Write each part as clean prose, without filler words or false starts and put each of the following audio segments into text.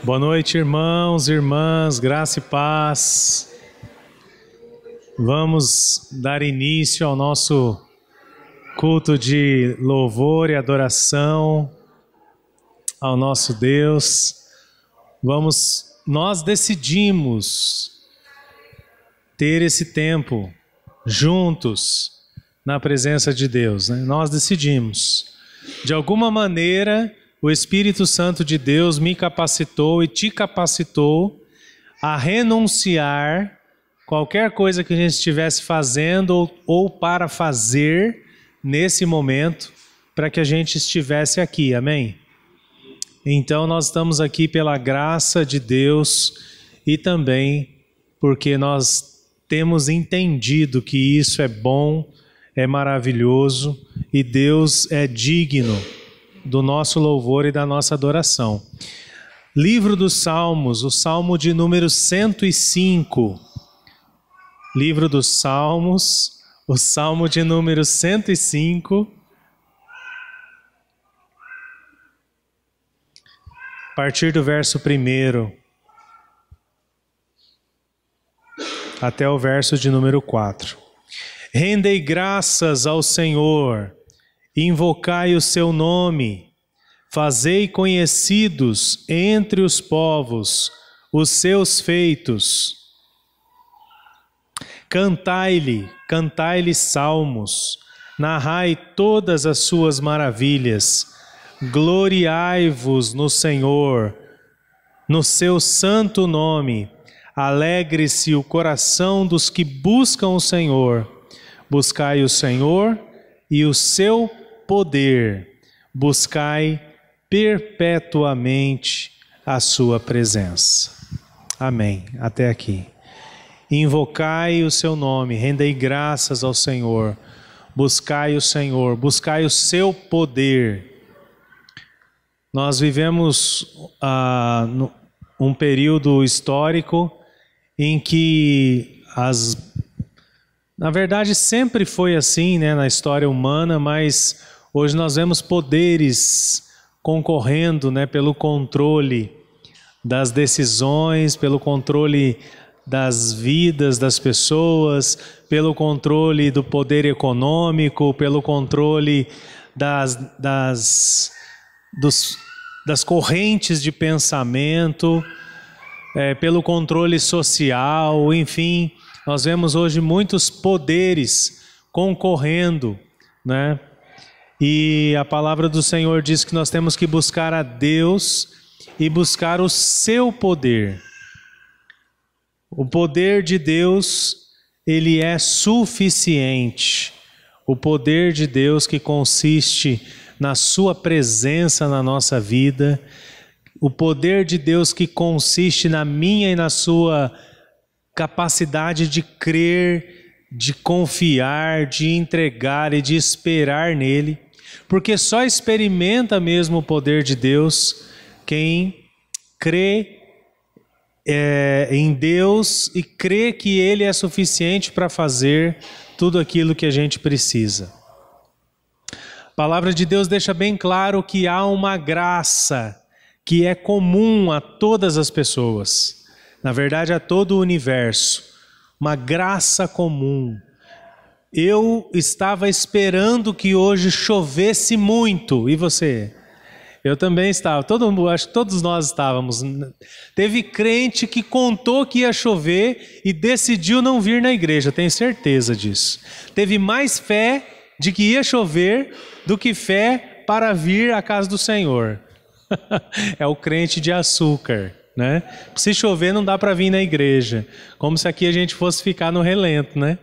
Boa noite, irmãos, irmãs, graça e paz. Vamos dar início ao nosso culto de louvor e adoração ao nosso Deus. Nós decidimos ter esse tempo juntos na presença de Deus, né? Nós decidimos. De alguma maneira, o Espírito Santo de Deus me capacitou e te capacitou a renunciar qualquer coisa que a gente estivesse fazendo ou para fazer nesse momento, para que a gente estivesse aqui, amém? Então nós estamos aqui pela graça de Deus e também porque nós temos entendido que isso é bom, é maravilhoso e Deus é digno do nosso louvor e da nossa adoração. Livro dos Salmos, o Salmo de número 105. Livro dos Salmos, o Salmo de número 105. A partir do verso 1 até o verso de número 4. Rendei graças ao Senhor, invocai o seu nome, fazei conhecidos entre os povos os seus feitos. Cantai-lhe salmos, narrai todas as suas maravilhas, gloriai-vos no Senhor, no seu santo nome, alegre-se o coração dos que buscam o Senhor, buscai o Senhor e o seu poder, buscai perpetuamente a sua presença. Amém. Até aqui. Invocai o seu nome, rendei graças ao Senhor, buscai o Senhor, buscai o seu poder. Nós vivemos um período histórico em que na verdade sempre foi assim, né, na história humana, mas hoje nós vemos poderes concorrendo, né, pelo controle das decisões, pelo controle das vidas das pessoas, pelo controle do poder econômico, pelo controle das correntes de pensamento, pelo controle social, enfim. Nós vemos hoje muitos poderes concorrendo, né? E a palavra do Senhor diz que nós temos que buscar a Deus e buscar o seu poder. O poder de Deus, ele é suficiente. O poder de Deus que consiste na sua presença na nossa vida, o poder de Deus que consiste na minha e na sua capacidade de crer, de confiar, de entregar e de esperar nele, porque só experimenta mesmo o poder de Deus quem crê em Deus e crê que ele é suficiente para fazer tudo aquilo que a gente precisa. A palavra de Deus deixa bem claro que há uma graça que é comum a todas as pessoas. Na verdade, a todo o universo, uma graça comum. Eu estava esperando que hoje chovesse muito, e você? Eu também estava, acho que todos nós estávamos. Teve crente que contou que ia chover e decidiu não vir na igreja, tenho certeza disso. Teve mais fé de que ia chover do que fé para vir à casa do Senhor. É o crente de açúcar, né? Se chover não dá para vir na igreja, como se aqui a gente fosse ficar no relento, né?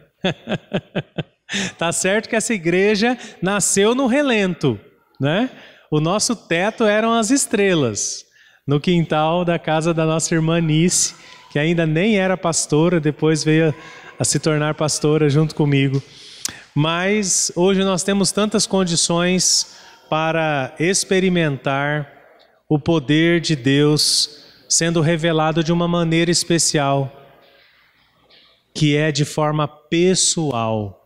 Tá certo que essa igreja nasceu no relento, né? O nosso teto eram as estrelas, no quintal da casa da nossa irmã Nice, que ainda nem era pastora, depois veio a se tornar pastora junto comigo. Mas hoje nós temos tantas condições para experimentar o poder de Deus sendo revelado de uma maneira especial, que é de forma pessoal.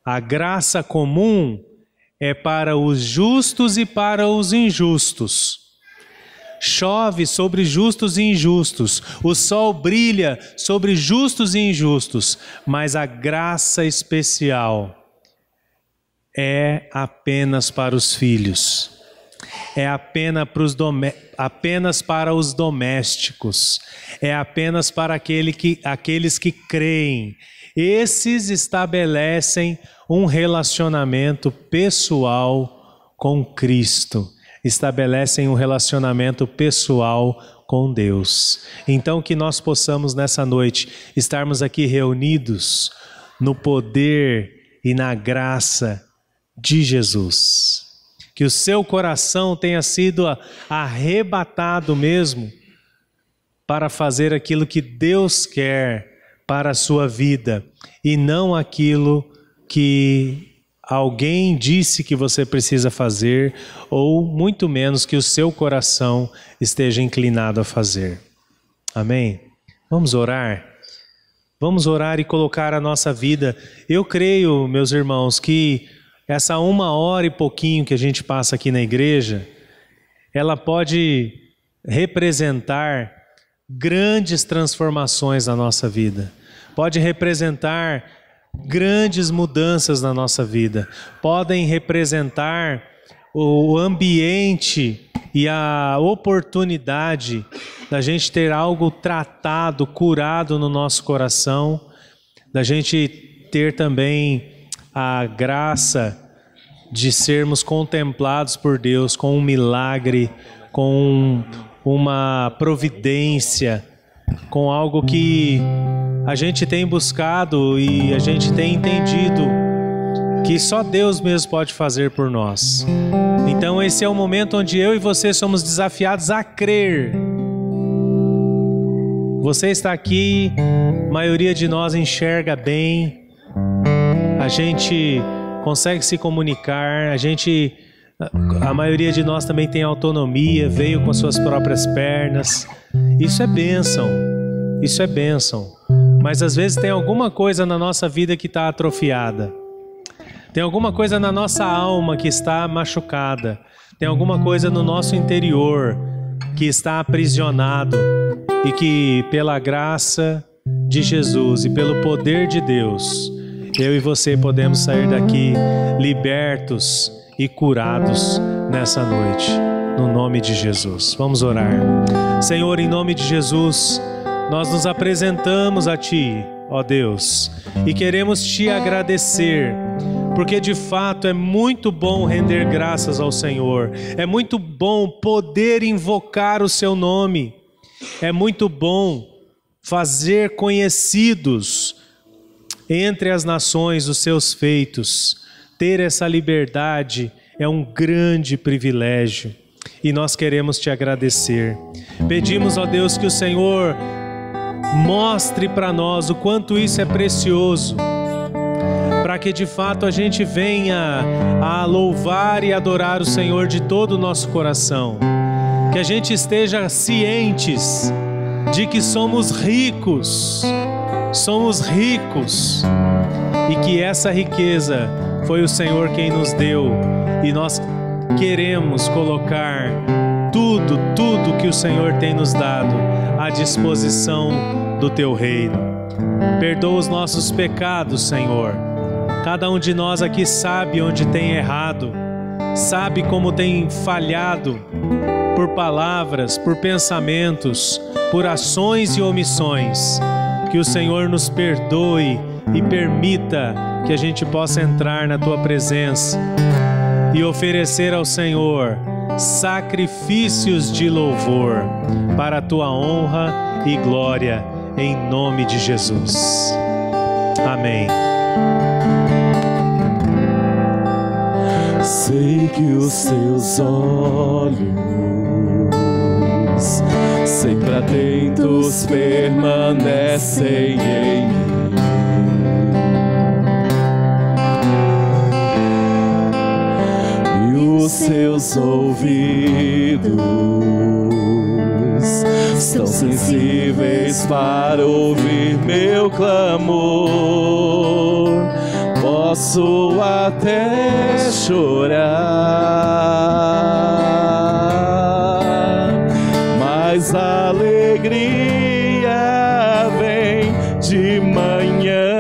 A graça comum é para os justos e para os injustos. chove sobre justos e injustos, o sol brilha sobre justos e injustos, mas a graça especial é apenas para os filhos, é apenas para os domésticos, é apenas para aqueles que creem. Esses estabelecem um relacionamento pessoal com Cristo, estabelecem um relacionamento pessoal com Deus. Então que nós possamos nessa noite estarmos aqui reunidos no poder e na graça de Jesus. Que o seu coração tenha sido arrebatado mesmo para fazer aquilo que Deus quer para a sua vida e não aquilo que alguém disse que você precisa fazer, ou muito menos que o seu coração esteja inclinado a fazer. Amém? Vamos orar? Vamos orar e colocar a nossa vida. Eu creio, meus irmãos, que essa 1 hora e pouquinho que a gente passa aqui na igreja, ela pode representar grandes transformações na nossa vida. Pode representar grandes mudanças na nossa vida. Podem representar o ambiente e a oportunidade da gente ter algo tratado, curado no nosso coração, da gente ter também a graça de sermos contemplados por Deus com um milagre, com uma providência, com algo que a gente tem buscado e a gente tem entendido que só Deus mesmo pode fazer por nós. Então esse é o momento onde eu e você somos desafiados a crer. Você está aqui, a maioria de nós enxerga bem, a gente consegue se comunicar, a maioria de nós também tem autonomia, veio com suas próprias pernas. Isso é bênção, isso é bênção. Mas às vezes tem alguma coisa na nossa vida que está atrofiada. Tem alguma coisa na nossa alma que está machucada. Tem alguma coisa no nosso interior que está aprisionado. E que pela graça de Jesus e pelo poder de Deus, eu e você podemos sair daqui libertos e curados nessa noite. No nome de Jesus. Vamos orar. Senhor, em nome de Jesus, nós nos apresentamos a Ti, ó Deus, e queremos Te agradecer, porque de fato é muito bom render graças ao Senhor, é muito bom poder invocar o Seu nome, é muito bom fazer conhecidos entre as nações os Seus feitos. Ter essa liberdade é um grande privilégio e nós queremos Te agradecer. Pedimos, ó Deus, que o Senhor mostre para nós o quanto isso é precioso, para que de fato a gente venha a louvar e adorar o Senhor de todo o nosso coração, que a gente esteja cientes de que somos ricos e que essa riqueza foi o Senhor quem nos deu e nós queremos colocar tudo que o Senhor tem nos dado à disposição do Teu reino. Perdoa os nossos pecados, Senhor. Cada um de nós aqui sabe onde tem errado, sabe como tem falhado por palavras, por pensamentos, por ações e omissões. Que o Senhor nos perdoe e permita que a gente possa entrar na Tua presença e oferecer ao Senhor sacrifícios de louvor para a Tua honra e glória, em nome de Jesus. Amém. Sei que os Teus olhos sempre atentos permanecem em mim. Os Seus ouvidos estão sensíveis para ouvir meu clamor. Posso até chorar, alegria vem de manhã.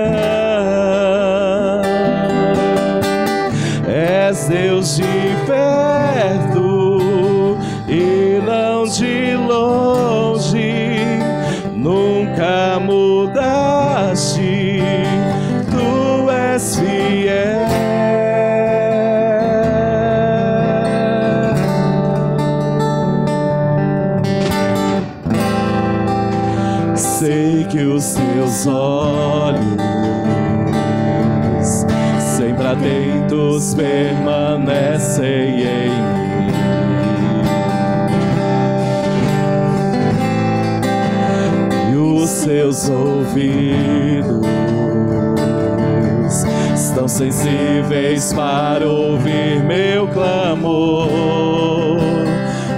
És Deus de perto e não de longe, nunca mudaste, tu és fiel. Sei que os teus olhos sempre atentos permanecem em mim, e os seus ouvidos estão sensíveis para ouvir meu clamor.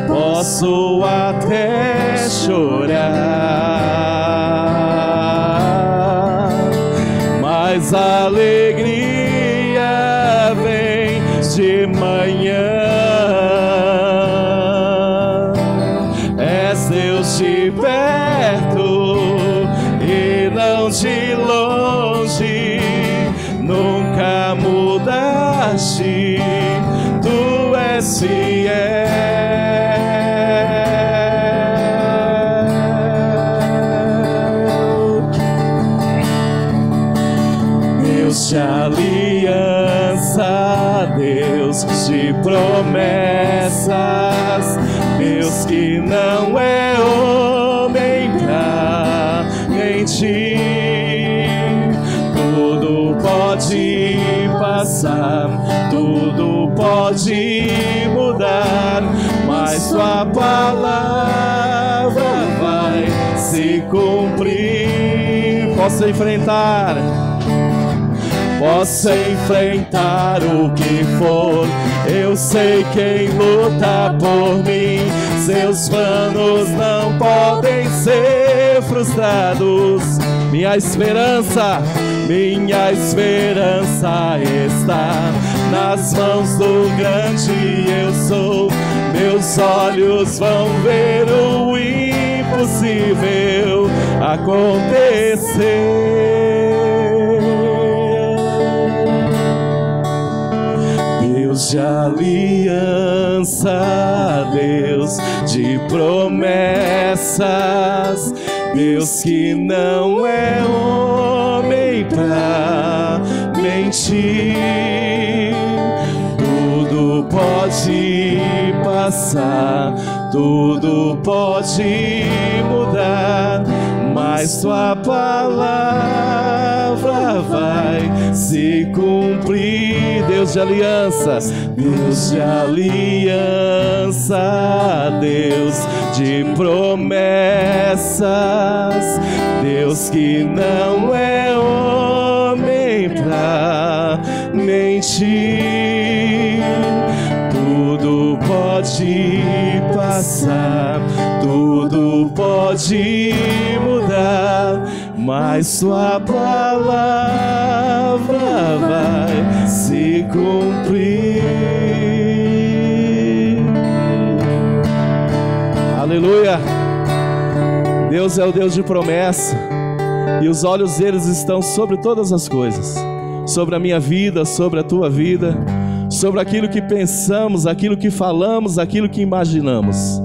Posso até chorar, mas a alegria vem de manhã. És Deus de perto e não de longe, nunca mudaste, tu és fiel. Deus de aliança, Deus de promessas, Deus que não é homem pra mentir. Tudo pode passar, tudo pode mudar, mas tua palavra vai se cumprir. Posso enfrentar o que for, eu sei quem luta por mim. Seus planos não podem ser frustrados. Minha esperança está nas mãos do grande eu sou. Meus olhos vão ver o impossível acontecer. Deus de aliança, Deus de promessas, Deus que não é homem pra mentir. Tudo pode passar, tudo pode mudar, mas tua palavra vai se cumprir. Deus de alianças, Deus de aliança, Deus de promessas, Deus que não é homem pra mentir. Tudo pode passar, tudo pode mudar, mas tua palavra vai se cumprir. Aleluia! Deus é o Deus de promessa, e os olhos deles estão sobre todas as coisas, sobre a minha vida, sobre a tua vida, sobre aquilo que pensamos, aquilo que falamos, aquilo que imaginamos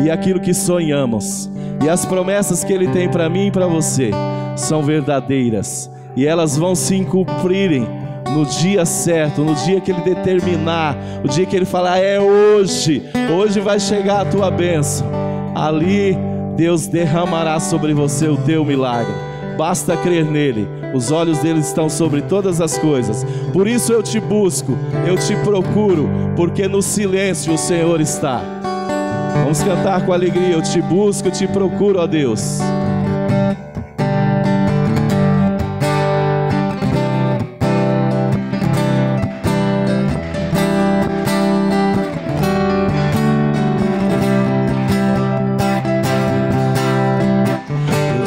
e aquilo que sonhamos. E as promessas que Ele tem para mim e para você são verdadeiras, e elas vão se cumprirem no dia certo, no dia que Ele determinar, o dia que Ele falar é hoje, hoje vai chegar a tua bênção. Ali Deus derramará sobre você o teu milagre. Basta crer nele. Os olhos dele estão sobre todas as coisas. Por isso eu te busco, eu te procuro, porque no silêncio o Senhor está. Vamos cantar com alegria. Eu te busco, eu te procuro, ó Deus.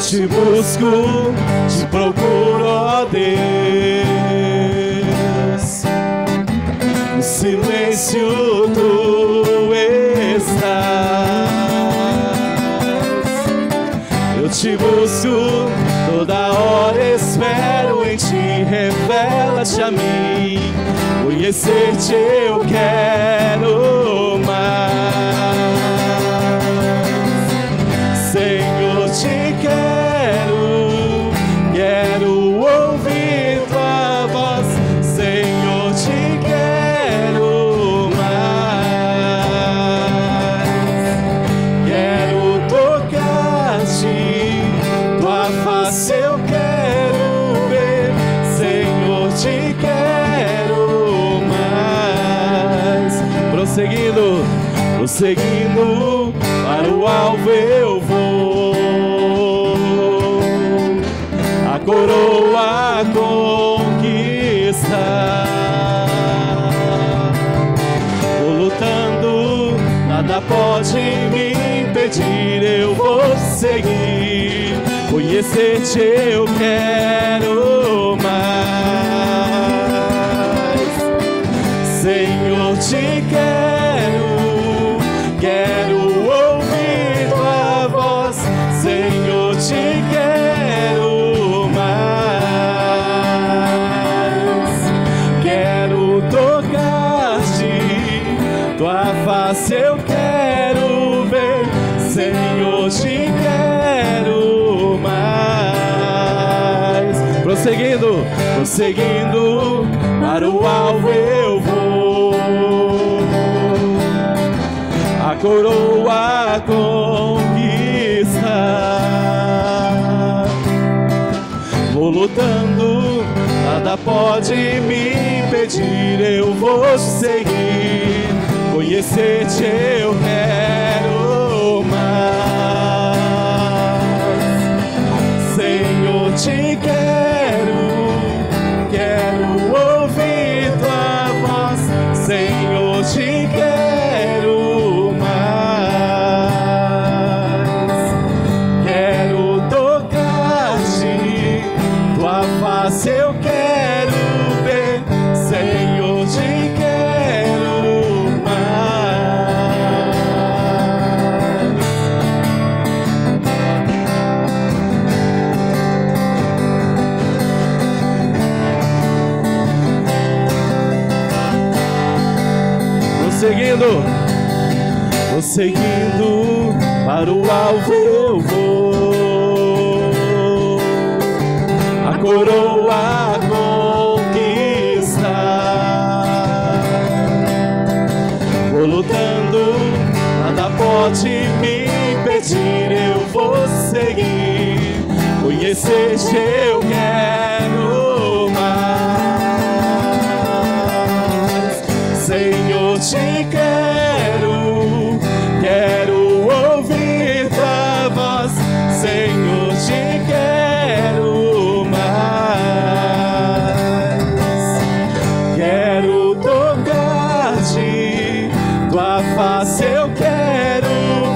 Te busco, te procuro, ó Deus. No silêncio tu estás. te busco, toda hora espero em ti, revela-te a mim. Conhecer-te eu quero mais. Senhor, te quero ouvir tua voz. Senhor, te quero mais. Quero tocar-te, tua face eu quero ver. Senhor, te quero mais. Prosseguindo, para o alvo eu vou. A coroa conquistar. Vou lutando, nada pode me impedir. Eu vou seguir, conhecer-te eu quero mais. Senhor, te quero ouvir tua voz. Senhor, te quero mais. Quero tocar-te, tua face eu quero ver. Senhor, te quero mais. Prosseguindo, para o alvo eu vou. A coroa conquistar. Vou lutando, nada pode me impedir. Eu vou seguir, conhecer-te eu quero mais. Senhor, te quero ouvir tua voz. Senhor, te quero mais. Quero tocar-te, tua face eu quero ver. Senhor, te quero mais. Prosseguindo, para o alvo eu vou. A coroa conquistar. Vou lutando, nada pode me impedir. Eu vou seguir, conhecer-te eu quero mais. Senhor, te quero ouvir tua voz. Senhor, te quero mais. Quero tocar-te, tua face eu quero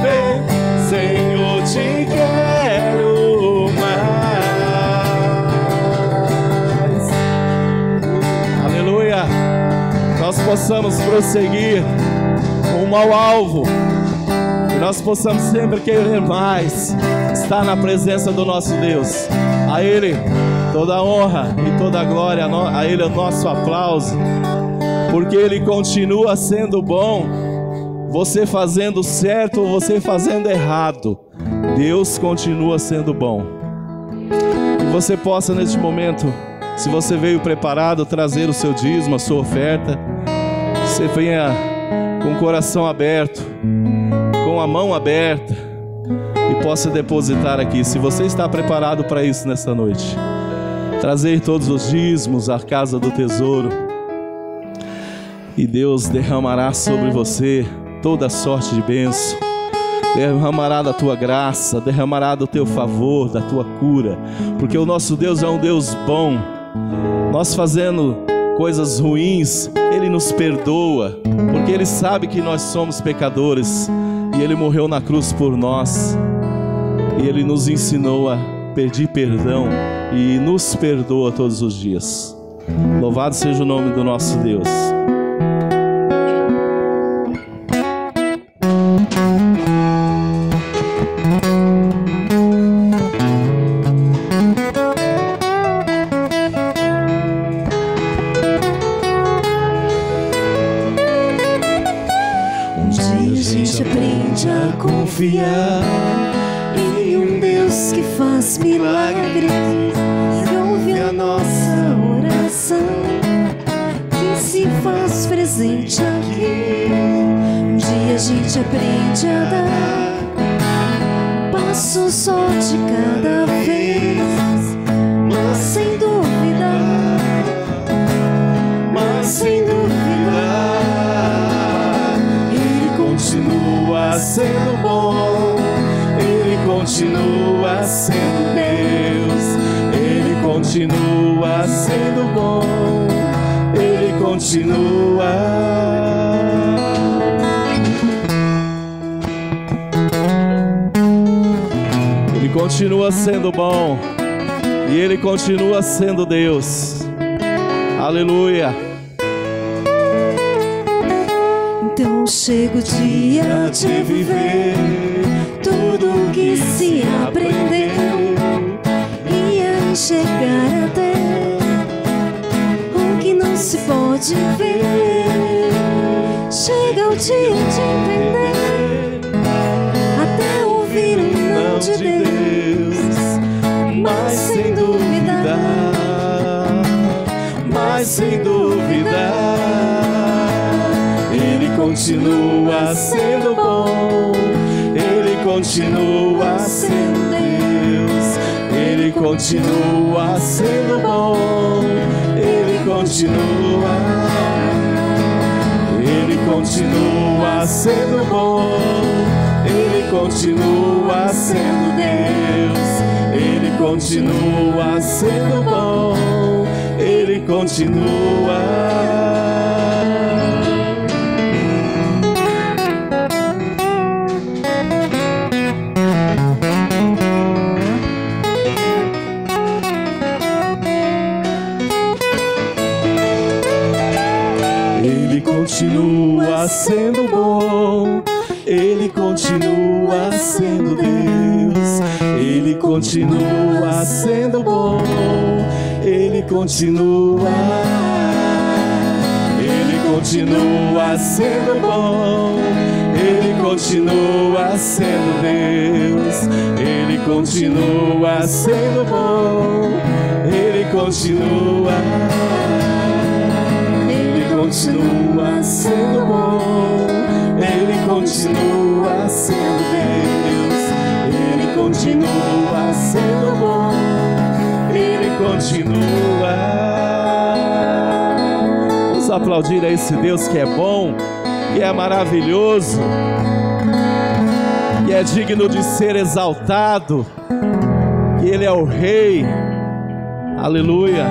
ver. Senhor, te quero mais. Aleluia. Nós possamos prosseguir rumo ao alvo, que nós possamos sempre querer mais, estar na presença do nosso Deus. A Ele toda a honra e toda a glória, a Ele o nosso aplauso, porque Ele continua sendo bom. Você fazendo certo ou você fazendo errado, Deus continua sendo bom. Que você possa neste momento, se você veio preparado, trazer o seu dízimo, a sua oferta. Você venha com o coração aberto, com a mão aberta, e possa depositar aqui. Se você está preparado para isso nessa noite, trazer todos os dízimos à casa do tesouro, e Deus derramará sobre você toda sorte de bênção, derramará da tua graça, derramará do teu favor, da tua cura, porque o nosso Deus é um Deus bom. Nós fazendo coisas ruins, Ele nos perdoa, porque Ele sabe que nós somos pecadores, e Ele morreu na cruz por nós, e Ele nos ensinou a pedir perdão, e nos perdoa todos os dias. Louvado seja o nome do nosso Deus. Tem um Deus que faz milagres e ouve a nossa oração, que se faz presente aqui. Um dia a gente aprende a dar passo só de cada vez, mas sem dúvida, Ele continua sendo bom, Ele continua sendo Deus, Ele continua sendo bom, Ele continua. Ele continua sendo bom e Ele continua sendo Deus. Aleluia. Então chega o dia de viver tudo que se aprendeu e a enxergar até o que não se pode ver. Chega o dia de entender, até ouvir o não de Deus, mas sem dúvida, mas sem dúvida, Ele continua sendo bom, Ele continua sendo Deus, Ele continua sendo bom, Ele continua, Ele continua sendo bom, Ele continua sendo Deus, Ele continua sendo bom, Ele continua. Ele continua sendo bom, Ele continua sendo Deus, Ele continua sendo bom, Ele continua, Ele continua sendo bom, Ele continua sendo Deus, Ele continua sendo bom, Ele continua, Ele continua sendo bom, Ele continua sendo Deus, Ele continua sendo bom, Ele continua. Vamos aplaudir a esse Deus que é bom, que é maravilhoso, que é digno de ser exaltado, que Ele é o Rei. Aleluia.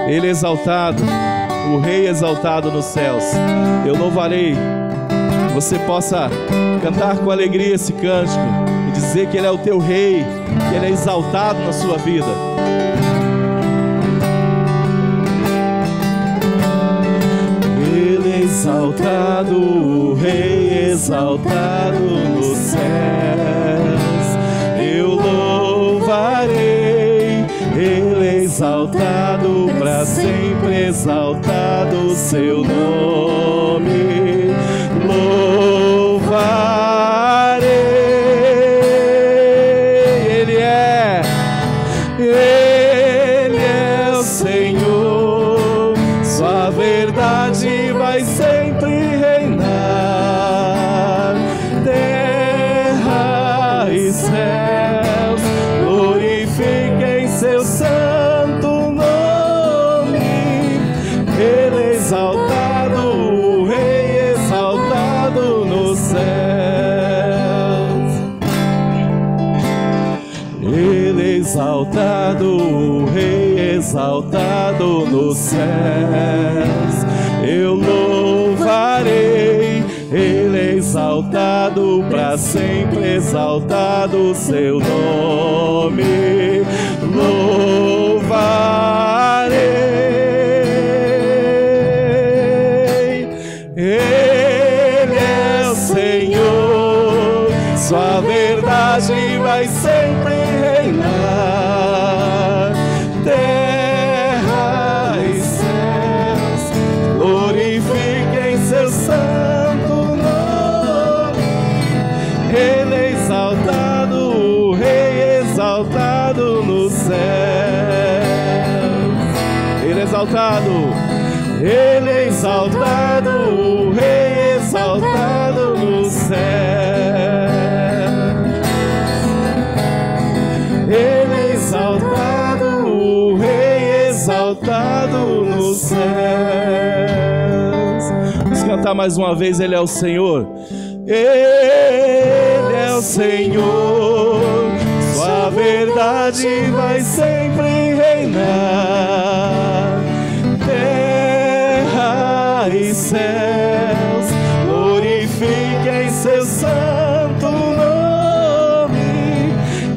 Ele é exaltado, o Rei exaltado nos céus. Eu louvarei que você possa cantar com alegria esse cântico e dizer que Ele é o teu Rei, que Ele é exaltado na sua vida. Ele é exaltado, o Rei exaltado nos céus. Eu louvarei, Ele é exaltado para sempre, exaltado seu nome. Louvarei, Ele é o Senhor, sua verdade vai sempre reinar. Terra e céus glorifiquem seu santo nome. Ele é exaltado, o Rei exaltado nos céus. Ele é exaltado, o Rei exaltado nos céus. Eu louvarei, Ele é exaltado para sempre, exaltado seu nome. Louvarei, Ele é o Senhor, sua verdade vai sempre reinar. Terra e céus glorifiquem seu santo nome. Ele é exaltado, exaltado nos céus. Ele é exaltado, Ele é exaltado, o Rei exaltado nos céus. Ele é exaltado, o Rei exaltado nos céus. Vamos cantar mais uma vez, Ele é o Senhor. Ele é o Senhor, sua verdade vai sempre reinar. Terra e céus glorifiquem seu santo nome.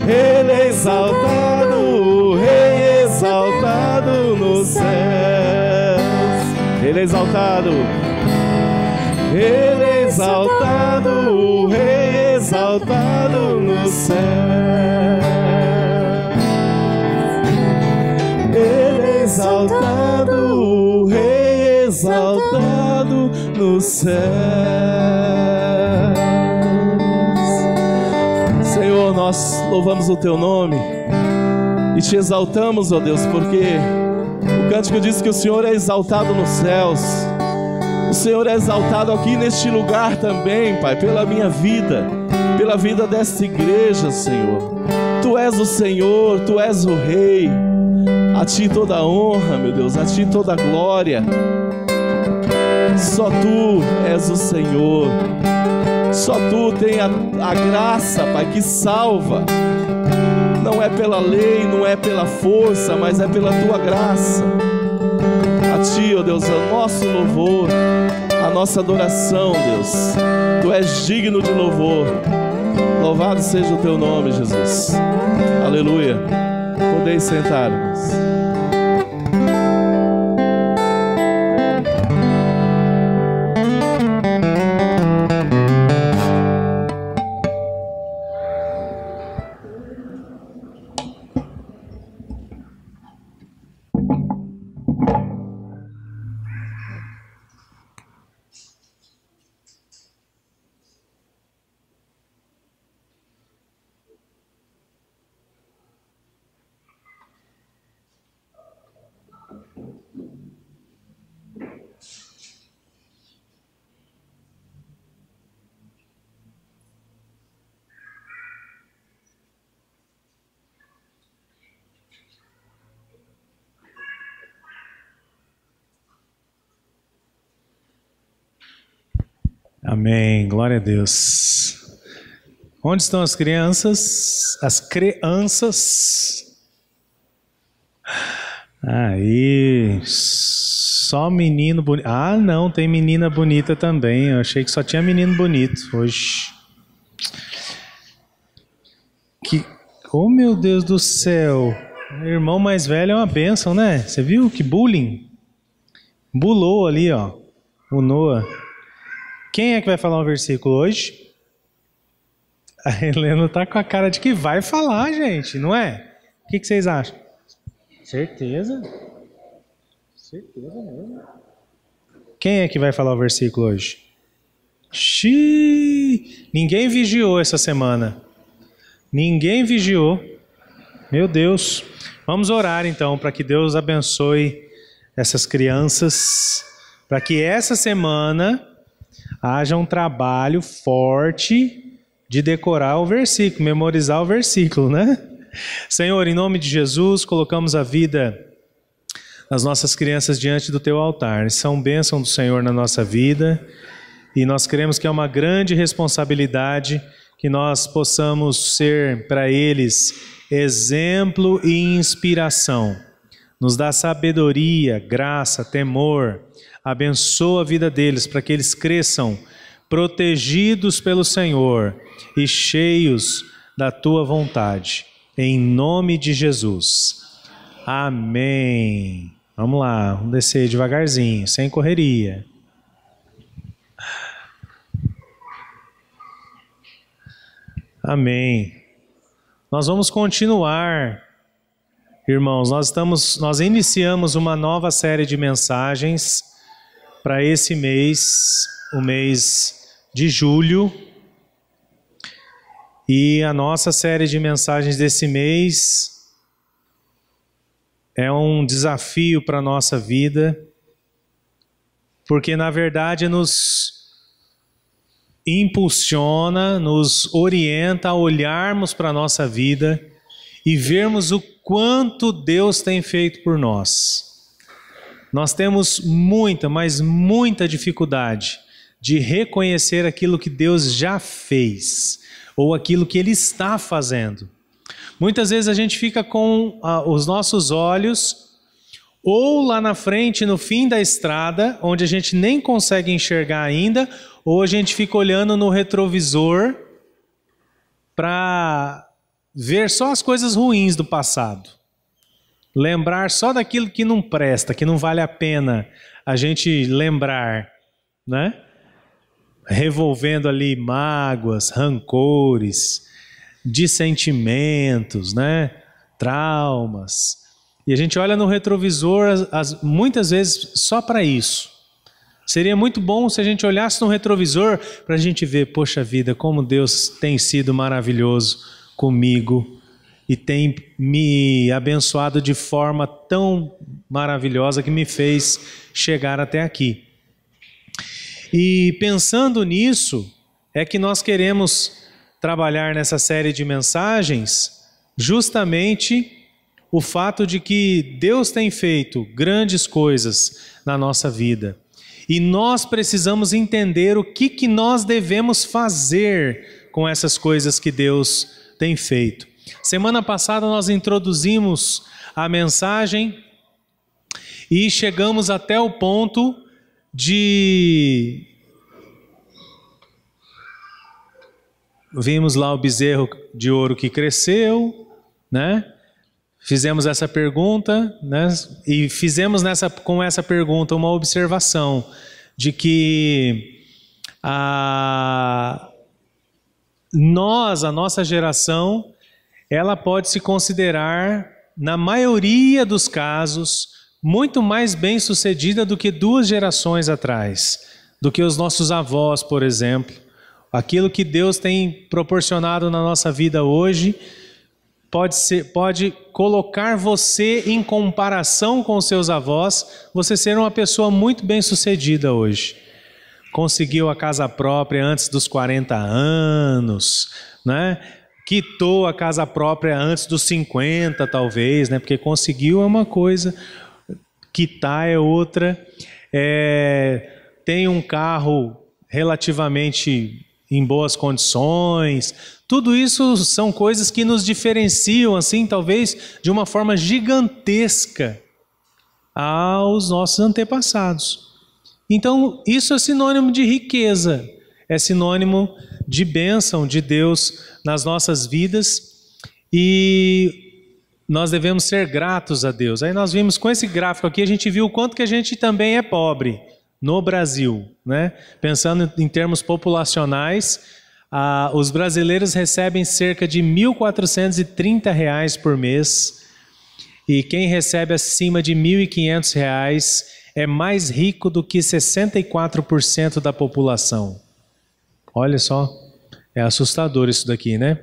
Ele é exaltado, o Rei exaltado nos céus. Ele é exaltado, Ele é exaltado, o Rei exaltado nos céus. Ele é exaltado, o Rei exaltado nos céus. Senhor, nós louvamos o Teu nome e Te exaltamos, ó Deus, porque o cântico diz que o Senhor é exaltado nos céus. O Senhor é exaltado aqui neste lugar também, Pai, pela minha vida, pela vida desta igreja, Senhor. Tu és o Senhor, Tu és o Rei. A Ti toda a honra, meu Deus, a Ti toda a glória. Só Tu és o Senhor. Só Tu tem a graça, Pai, que salva. Não é pela lei, não é pela força, mas é pela Tua graça. A Ti, ó Deus, é o nosso louvor, a nossa adoração, Deus. Tu és digno de louvor. Louvado seja o Teu nome, Jesus. Aleluia. Podeis sentar-vos. Amém, glória a Deus. Onde estão as crianças? As crianças. Aí, só menino bonito. Ah, não, tem menina bonita também. Eu achei que só tinha menino bonito hoje. Oh, meu Deus do céu. O irmão mais velho é uma bênção, né? Você viu que bullying? Bulou ali, ó, o Noah. Quem é que vai falar um versículo hoje? A Helena tá com a cara de que vai falar, gente, não é? O que vocês acham? Certeza? Certeza mesmo. Quem é que vai falar o versículo hoje? Xiii! Ninguém vigiou essa semana. Ninguém vigiou. Meu Deus. Vamos orar então para que Deus abençoe essas crianças, para que essa semana haja um trabalho forte de decorar o versículo, memorizar o versículo, né? Senhor, em nome de Jesus, colocamos a vida das nossas crianças diante do Teu altar. São bênção do Senhor na nossa vida e nós queremos que é uma grande responsabilidade que nós possamos ser para eles exemplo e inspiração. Nos dá sabedoria, graça, temor. Abençoa a vida deles para que eles cresçam protegidos pelo Senhor e cheios da Tua vontade. Em nome de Jesus. Amém. Vamos lá, vamos descer devagarzinho, sem correria. Amém. Nós vamos continuar, irmãos. Nós iniciamos uma nova série de mensagens para esse mês, o mês de julho. E a nossa série de mensagens desse mês é um desafio para a nossa vida, porque na verdade nos impulsiona, nos orienta a olharmos para a nossa vida e vermos o quanto Deus tem feito por nós. Nós temos muita, mas muita dificuldade de reconhecer aquilo que Deus já fez ou aquilo que Ele está fazendo. Muitas vezes a gente fica com os nossos olhos ou lá na frente, no fim da estrada, onde a gente nem consegue enxergar ainda, ou a gente fica olhando no retrovisor para ver só as coisas ruins do passado. Lembrar só daquilo que não presta, que não vale a pena a gente lembrar, né? Revolvendo ali mágoas, rancores, dissentimentos, né? Traumas. E a gente olha no retrovisor muitas vezes só para isso. Seria muito bom se a gente olhasse no retrovisor para a gente ver, poxa vida, como Deus tem sido maravilhoso comigo e tem me abençoado de forma tão maravilhosa que me fez chegar até aqui. E pensando nisso, é que nós queremos trabalhar nessa série de mensagens justamente o fato de que Deus tem feito grandes coisas na nossa vida. E nós precisamos entender o que nós devemos fazer com essas coisas que Deus tem feito. Semana passada nós introduzimos a mensagem e chegamos até o ponto de... Vimos lá o bezerro de ouro que cresceu, né? Fizemos essa pergunta, né? E fizemos com essa pergunta uma observação de que a nossa geração, ela pode se considerar, na maioria dos casos, muito mais bem-sucedida do que 2 gerações atrás, do que os nossos avós, por exemplo. Aquilo que Deus tem proporcionado na nossa vida hoje pode colocar você em comparação com os seus avós, você ser uma pessoa muito bem-sucedida hoje. Conseguiu a casa própria antes dos 40 anos, né? Quitou a casa própria antes dos 50, talvez, né? Porque conseguiu é uma coisa, quitar é outra. Tem um carro relativamente em boas condições. Tudo isso são coisas que nos diferenciam, assim, talvez de uma forma gigantesca aos nossos antepassados. Então, isso é sinônimo de riqueza, é sinônimo de bênção de Deus nas nossas vidas e nós devemos ser gratos a Deus. Aí nós vimos com esse gráfico aqui, a gente viu o quanto que a gente também é pobre no Brasil, né? Pensando em termos populacionais, os brasileiros recebem cerca de R$ 1.430 por mês e quem recebe acima de R$ 1.500 é mais rico do que 64% da população. Olha só, é assustador isso daqui, né?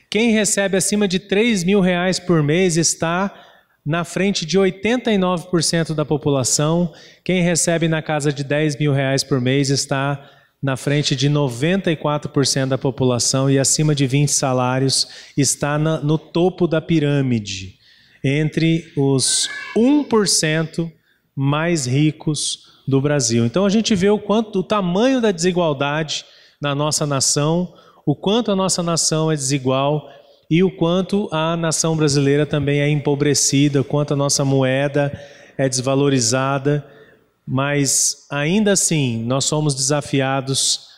Quem recebe acima de R$ 3.000 por mês está na frente de 89% da população. Quem recebe na casa de R$ 10.000 por mês está na frente de 94% da população e acima de 20 salários está no topo da pirâmide, entre os 1% mais ricos do Brasil. Então a gente vê o tamanho da desigualdade na nossa nação, o quanto a nossa nação é desigual e o quanto a nação brasileira também é empobrecida, o quanto a nossa moeda é desvalorizada, mas ainda assim nós somos desafiados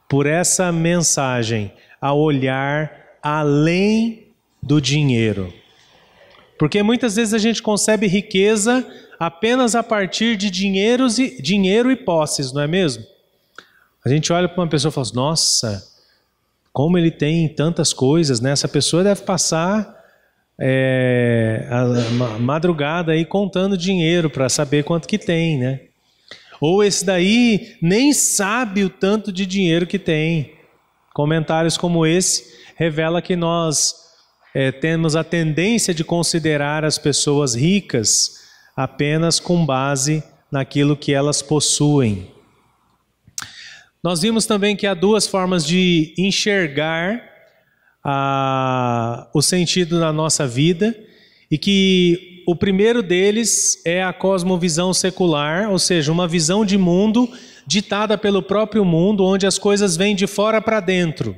por essa mensagem a olhar além do dinheiro. Porque muitas vezes a gente concebe riqueza apenas a partir de dinheiro e posses, não é mesmo? A gente olha para uma pessoa e fala assim, nossa, como ele tem tantas coisas, né? Essa pessoa deve passar a madrugada aí contando dinheiro para saber quanto que tem, né? Ou esse daí nem sabe o tanto de dinheiro que tem. Comentários como esse revela que nós temos a tendência de considerar as pessoas ricas apenas com base naquilo que elas possuem. Nós vimos também que há duas formas de enxergar o sentido da nossa vida, e que o primeiro deles é a cosmovisão secular, ou seja, uma visão de mundo ditada pelo próprio mundo, onde as coisas vêm de fora para dentro.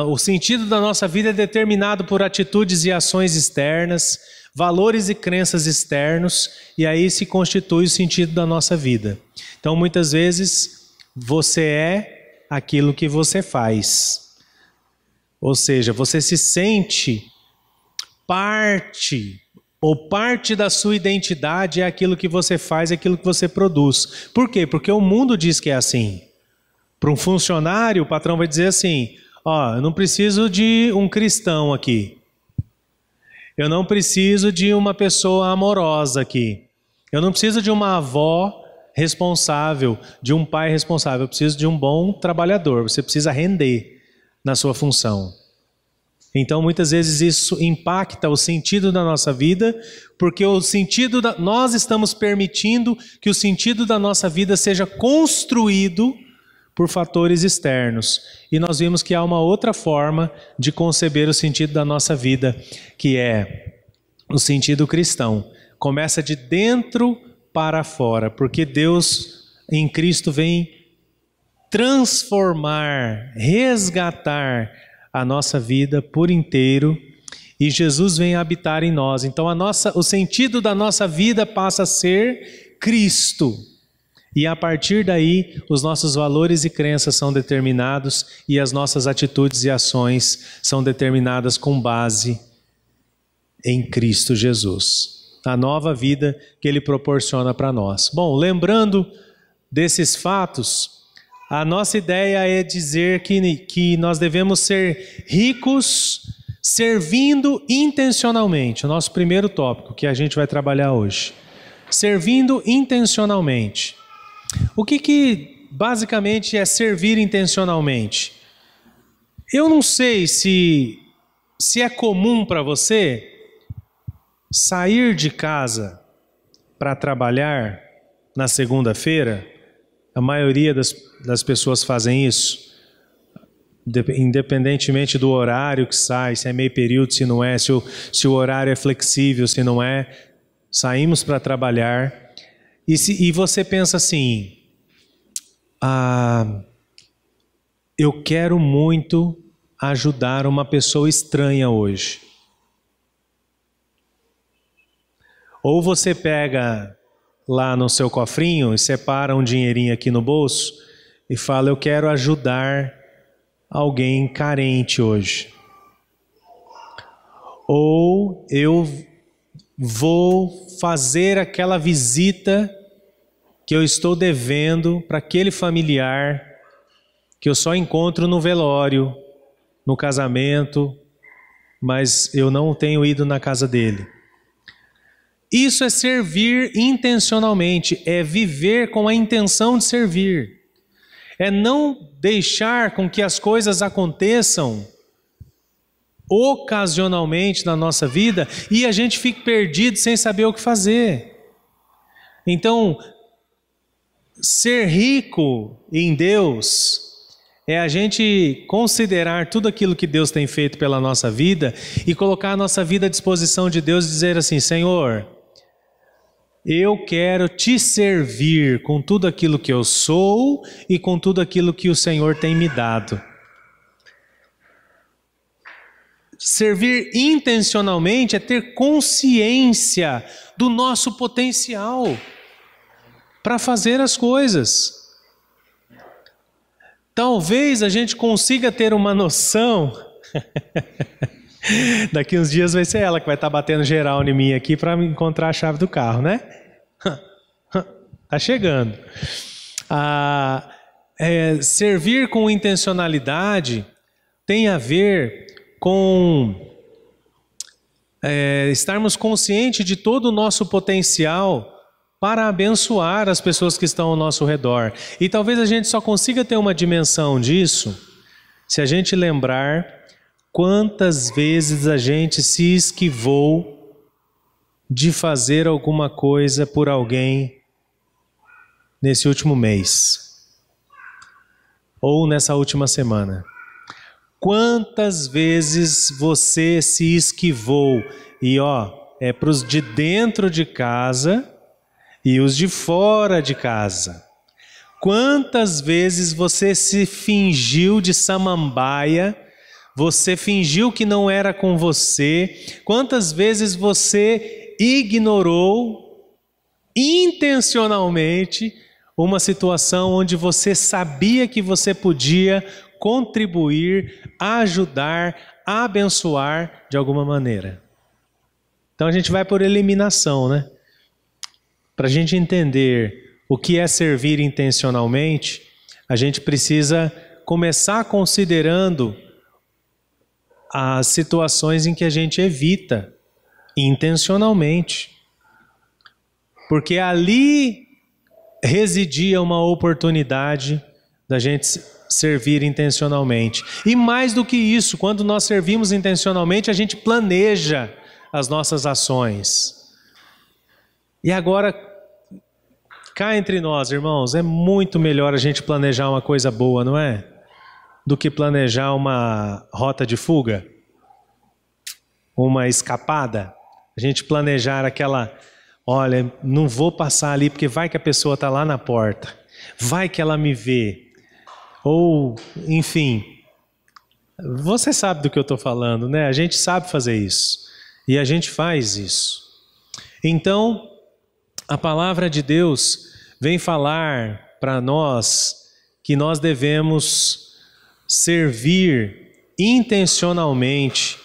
O sentido da nossa vida é determinado por atitudes e ações externas, valores e crenças externos, e aí se constitui o sentido da nossa vida. Então, muitas vezes, você é aquilo que você faz. Ou seja, você se sente parte da sua identidade é aquilo que você faz, é aquilo que você produz. Por quê? Porque o mundo diz que é assim. Para um funcionário, o patrão vai dizer assim: eu não preciso de um cristão aqui. Eu não preciso de uma pessoa amorosa aqui. Eu não preciso de uma avó responsável, de um pai responsável. Eu preciso de um bom trabalhador. Você precisa render na sua função. Então, muitas vezes isso impacta o sentido da nossa vida, porque nós estamos permitindo que o sentido da nossa vida seja construído por fatores externos. E nós vimos que há uma outra forma de conceber o sentido da nossa vida, que é o sentido cristão. Começa de dentro para fora, porque Deus em Cristo vem transformar, resgatar a nossa vida por inteiro, e Jesus vem habitar em nós. Então o sentido da nossa vida passa a ser Cristo. E a partir daí, os nossos valores e crenças são determinados, e as nossas atitudes e ações são determinadas com base em Cristo Jesus. A nova vida que Ele proporciona para nós. Bom, lembrando desses fatos, a nossa ideia é dizer que nós devemos ser ricos servindo intencionalmente. O nosso primeiro tópico que a gente vai trabalhar hoje. Servindo intencionalmente. O que basicamente é servir intencionalmente? Eu não sei se é comum para você sair de casa para trabalhar na segunda-feira. A maioria das pessoas fazem isso, independentemente do horário que sai, se é meio período, se não é, se o horário é flexível, se não é. Saímos para trabalhar e você pensa assim: eu quero muito ajudar uma pessoa estranha hoje. Ou você pega lá no seu cofrinho e separa um dinheirinho aqui no bolso e fala: eu quero ajudar alguém carente hoje. Ou eu vou fazer aquela visita que eu estou devendo para aquele familiar que eu só encontro no velório, no casamento, mas eu não tenho ido na casa dele. Isso é servir intencionalmente, é viver com a intenção de servir. É não deixar com que as coisas aconteçam ocasionalmente na nossa vida e a gente fique perdido sem saber o que fazer. Então, ser rico em Deus é a gente considerar tudo aquilo que Deus tem feito pela nossa vida e colocar a nossa vida à disposição de Deus e dizer assim: Senhor, eu quero te servir com tudo aquilo que eu sou e com tudo aquilo que o Senhor tem me dado. Servir intencionalmente é ter consciência do nosso potencial para fazer as coisas. Talvez a gente consiga ter uma noção. Daqui uns dias vai ser ela que vai estar batendo geral em mim aqui para encontrar a chave do carro, né? Tá chegando. Servir com intencionalidade tem a ver com estarmos conscientes de todo o nosso potencial para abençoar as pessoas que estão ao nosso redor. E talvez a gente só consiga ter uma dimensão disso se a gente lembrar quantas vezes a gente se esquivou de fazer alguma coisa por alguém nesse último mês ou nessa última semana. Quantas vezes você se esquivou? E é para os de dentro de casa e os de fora de casa. Quantas vezes você se fingiu de samambaia, você fingiu que não era com você, quantas vezes você ignorou intencionalmente uma situação onde você sabia que você podia contribuir, ajudar, abençoar de alguma maneira. Então a gente vai por eliminação, né? Para a gente entender o que é servir intencionalmente, a gente precisa começar considerando as situações em que a gente evita intencionalmente. Porque ali residia uma oportunidade da gente servir intencionalmente. E mais do que isso, quando nós servimos intencionalmente, a gente planeja as nossas ações. E agora, cá entre nós, irmãos, é muito melhor a gente planejar uma coisa boa, não é? Do que planejar uma rota de fuga, uma escapada. A gente planejar aquela, olha, não vou passar ali porque vai que a pessoa está lá na porta, vai que ela me vê. Ou, enfim, você sabe do que eu estou falando, né? A gente sabe fazer isso. E a gente faz isso. Então, a palavra de Deus vem falar para nós que nós devemos servir intencionalmente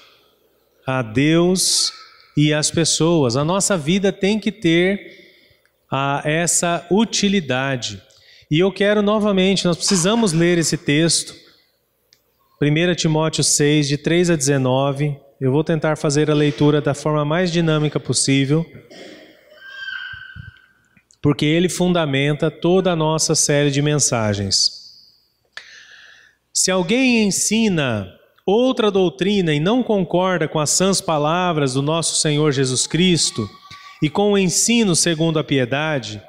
a Deus e as pessoas. A nossa vida tem que ter essa utilidade. E eu quero novamente, nós precisamos ler esse texto, 1 Timóteo 6, de 3 a 19. Eu vou tentar fazer a leitura da forma mais dinâmica possível, porque ele fundamenta toda a nossa série de mensagens. Se alguém ensina outra doutrina e não concorda com as sãs palavras do nosso Senhor Jesus Cristo e com o ensino segundo a piedade,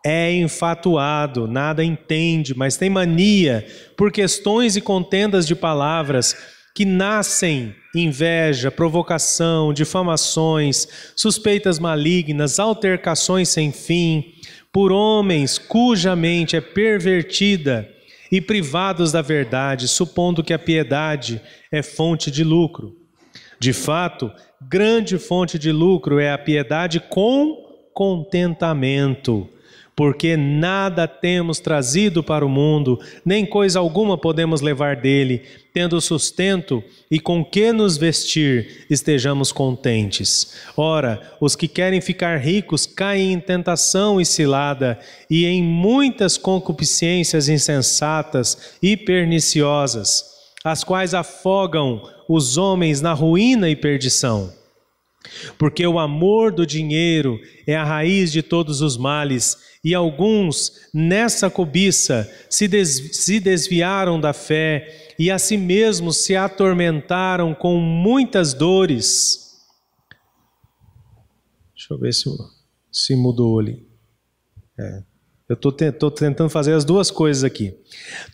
é enfatuado, nada entende, mas tem mania por questões e contendas de palavras que nascem inveja, provocação, difamações, suspeitas malignas, altercações sem fim, por homens cuja mente é pervertida e privados da verdade, supondo que a piedade é fonte de lucro. De fato, grande fonte de lucro é a piedade com contentamento, porque nada temos trazido para o mundo, nem coisa alguma podemos levar dele, tendo sustento e com que nos vestir, estejamos contentes. Ora, os que querem ficar ricos caem em tentação e cilada, e em muitas concupiscências insensatas e perniciosas, as quais afogam os homens na ruína e perdição. Porque o amor do dinheiro é a raiz de todos os males, e alguns nessa cobiça se desviaram da fé e a si mesmos se atormentaram com muitas dores. Deixa eu ver se mudou ali. Eu estou tentando fazer as duas coisas aqui.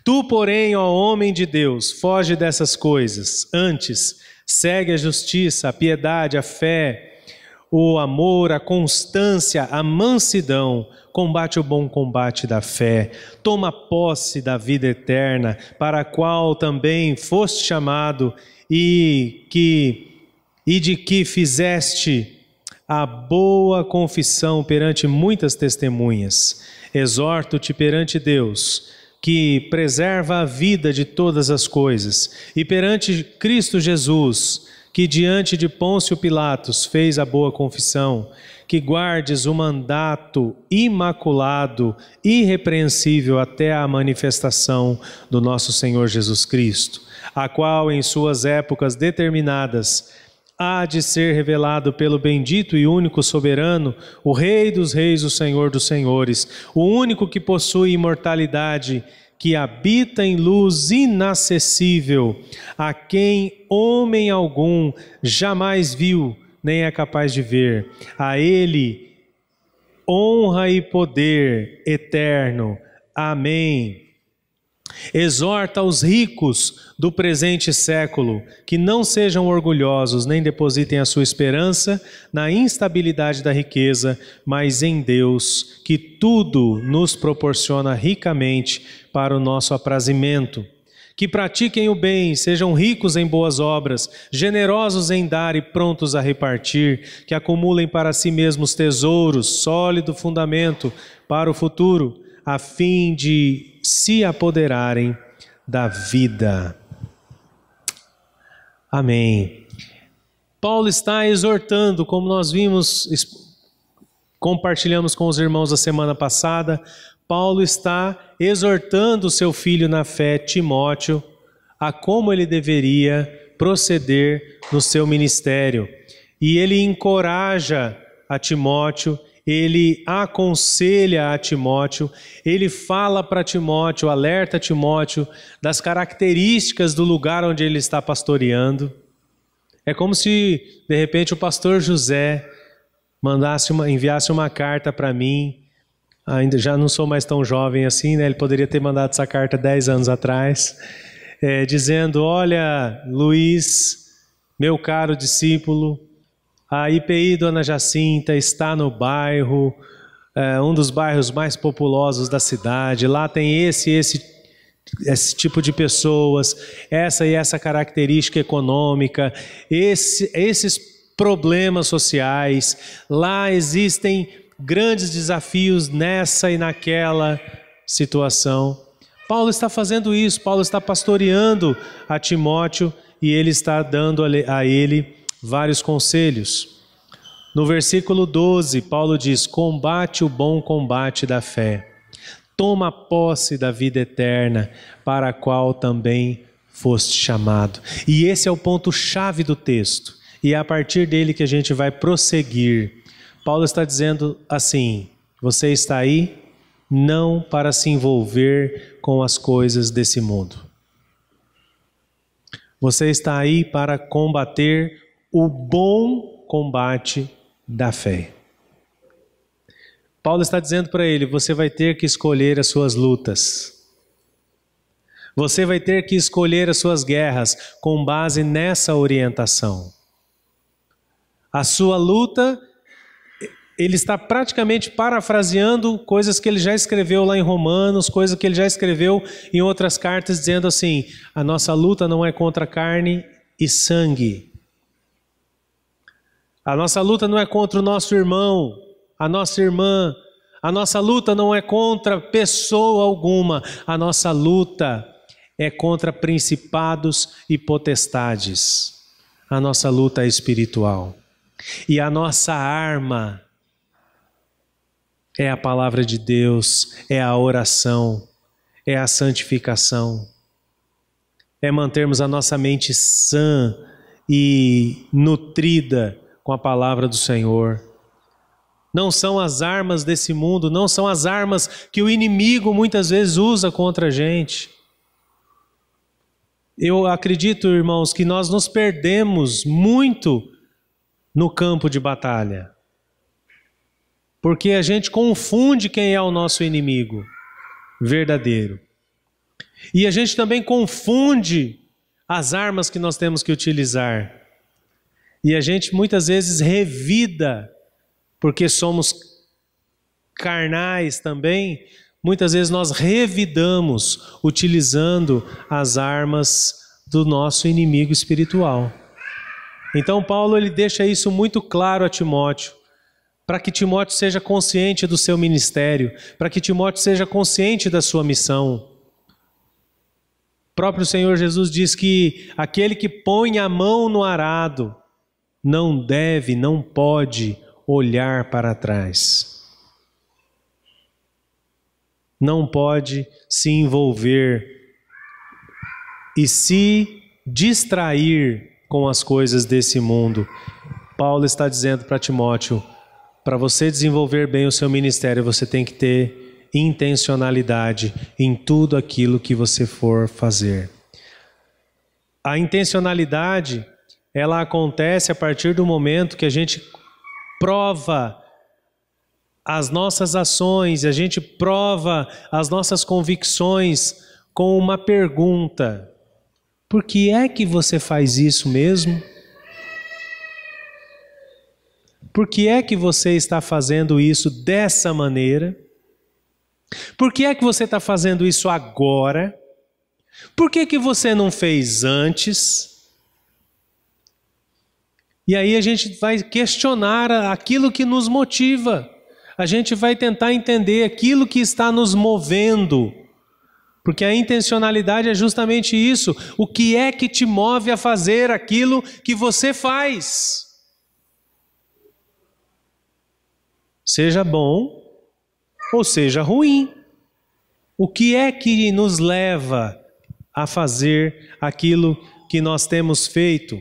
Tu, porém, ó homem de Deus, foge dessas coisas. Antes, segue a justiça, a piedade, a fé, o amor, a constância, a mansidão, combate o bom combate da fé, toma posse da vida eterna, para a qual também foste chamado e de que fizeste a boa confissão perante muitas testemunhas. Exorto-te perante Deus, que preserva a vida de todas as coisas, e perante Cristo Jesus, que diante de Pôncio Pilatos fez a boa confissão, que guardes o mandato imaculado, irrepreensível até a manifestação do nosso Senhor Jesus Cristo, a qual em suas épocas determinadas há de ser revelado pelo bendito e único soberano, o Rei dos reis, o Senhor dos senhores, o único que possui imortalidade, que habita em luz inacessível, a quem homem algum jamais viu, nem é capaz de ver. A Ele honra e poder eterno. Amém. Exorta os ricos do presente século que não sejam orgulhosos, nem depositem a sua esperança na instabilidade da riqueza, mas em Deus, que tudo nos proporciona ricamente para o nosso aprazimento. Que pratiquem o bem, sejam ricos em boas obras, generosos em dar e prontos a repartir, que acumulem para si mesmos tesouros, sólido fundamento para o futuro, a fim de se apoderarem da vida. Amém. Paulo está exortando, como nós vimos, compartilhamos com os irmãos a semana passada, Paulo está exortando o seu filho na fé, Timóteo, a como ele deveria proceder no seu ministério. E ele encoraja a Timóteo, ele aconselha a Timóteo, ele fala para Timóteo, alerta Timóteo das características do lugar onde ele está pastoreando. É como se, de repente, o pastor José enviasse uma carta para mim. Ainda já não sou mais tão jovem assim, né? Ele poderia ter mandado essa carta 10 anos atrás, dizendo: olha, Luiz, meu caro discípulo, a IPI Dona Jacinta está no bairro, um dos bairros mais populosos da cidade. Lá tem esse tipo de pessoas, essa e essa característica econômica, esses problemas sociais. Lá existem grandes desafios nessa e naquela situação. Paulo está fazendo isso, Paulo está pastoreando a Timóteo e ele está dando a ele vários conselhos. No versículo 12, Paulo diz: combate o bom combate da fé, toma posse da vida eterna, para a qual também foste chamado. E esse é o ponto-chave do texto, e é a partir dele que a gente vai prosseguir. Paulo está dizendo assim: você está aí não para se envolver com as coisas desse mundo. Você está aí para combater o bom combate da fé. Paulo está dizendo para ele: você vai ter que escolher as suas lutas. Você vai ter que escolher as suas guerras com base nessa orientação. A sua luta, ele está praticamente parafraseando coisas que ele já escreveu lá em Romanos, coisas que ele já escreveu em outras cartas, dizendo assim: a nossa luta não é contra carne e sangue. A nossa luta não é contra o nosso irmão, a nossa irmã. A nossa luta não é contra pessoa alguma. A nossa luta é contra principados e potestades. A nossa luta é espiritual. E a nossa arma é a palavra de Deus, é a oração, é a santificação. É mantermos a nossa mente sã e nutrida com a palavra do Senhor. Não são as armas desse mundo, não são as armas que o inimigo muitas vezes usa contra a gente. Eu acredito, irmãos, que nós nos perdemos muito no campo de batalha, porque a gente confunde quem é o nosso inimigo verdadeiro. E a gente também confunde as armas que nós temos que utilizar. E a gente muitas vezes revida, porque somos carnais também, muitas vezes nós revidamos utilizando as armas do nosso inimigo espiritual. Então Paulo ele deixa isso muito claro a Timóteo, para que Timóteo seja consciente do seu ministério, para que Timóteo seja consciente da sua missão. O próprio Senhor Jesus diz que aquele que põe a mão no arado não deve, não pode olhar para trás. Não pode se envolver e se distrair com as coisas desse mundo. Paulo está dizendo para Timóteo: para você desenvolver bem o seu ministério, você tem que ter intencionalidade em tudo aquilo que você for fazer. A intencionalidade, ela acontece a partir do momento que a gente prova as nossas ações, a gente prova as nossas convicções com uma pergunta: por que é que você faz isso mesmo? Por que é que você está fazendo isso dessa maneira? Por que é que você está fazendo isso agora? Por que que você não fez antes? E aí a gente vai questionar aquilo que nos motiva. A gente vai tentar entender aquilo que está nos movendo. Porque a intencionalidade é justamente isso. O que é que te move a fazer aquilo que você faz? Seja bom ou seja ruim. O que é que nos leva a fazer aquilo que nós temos feito?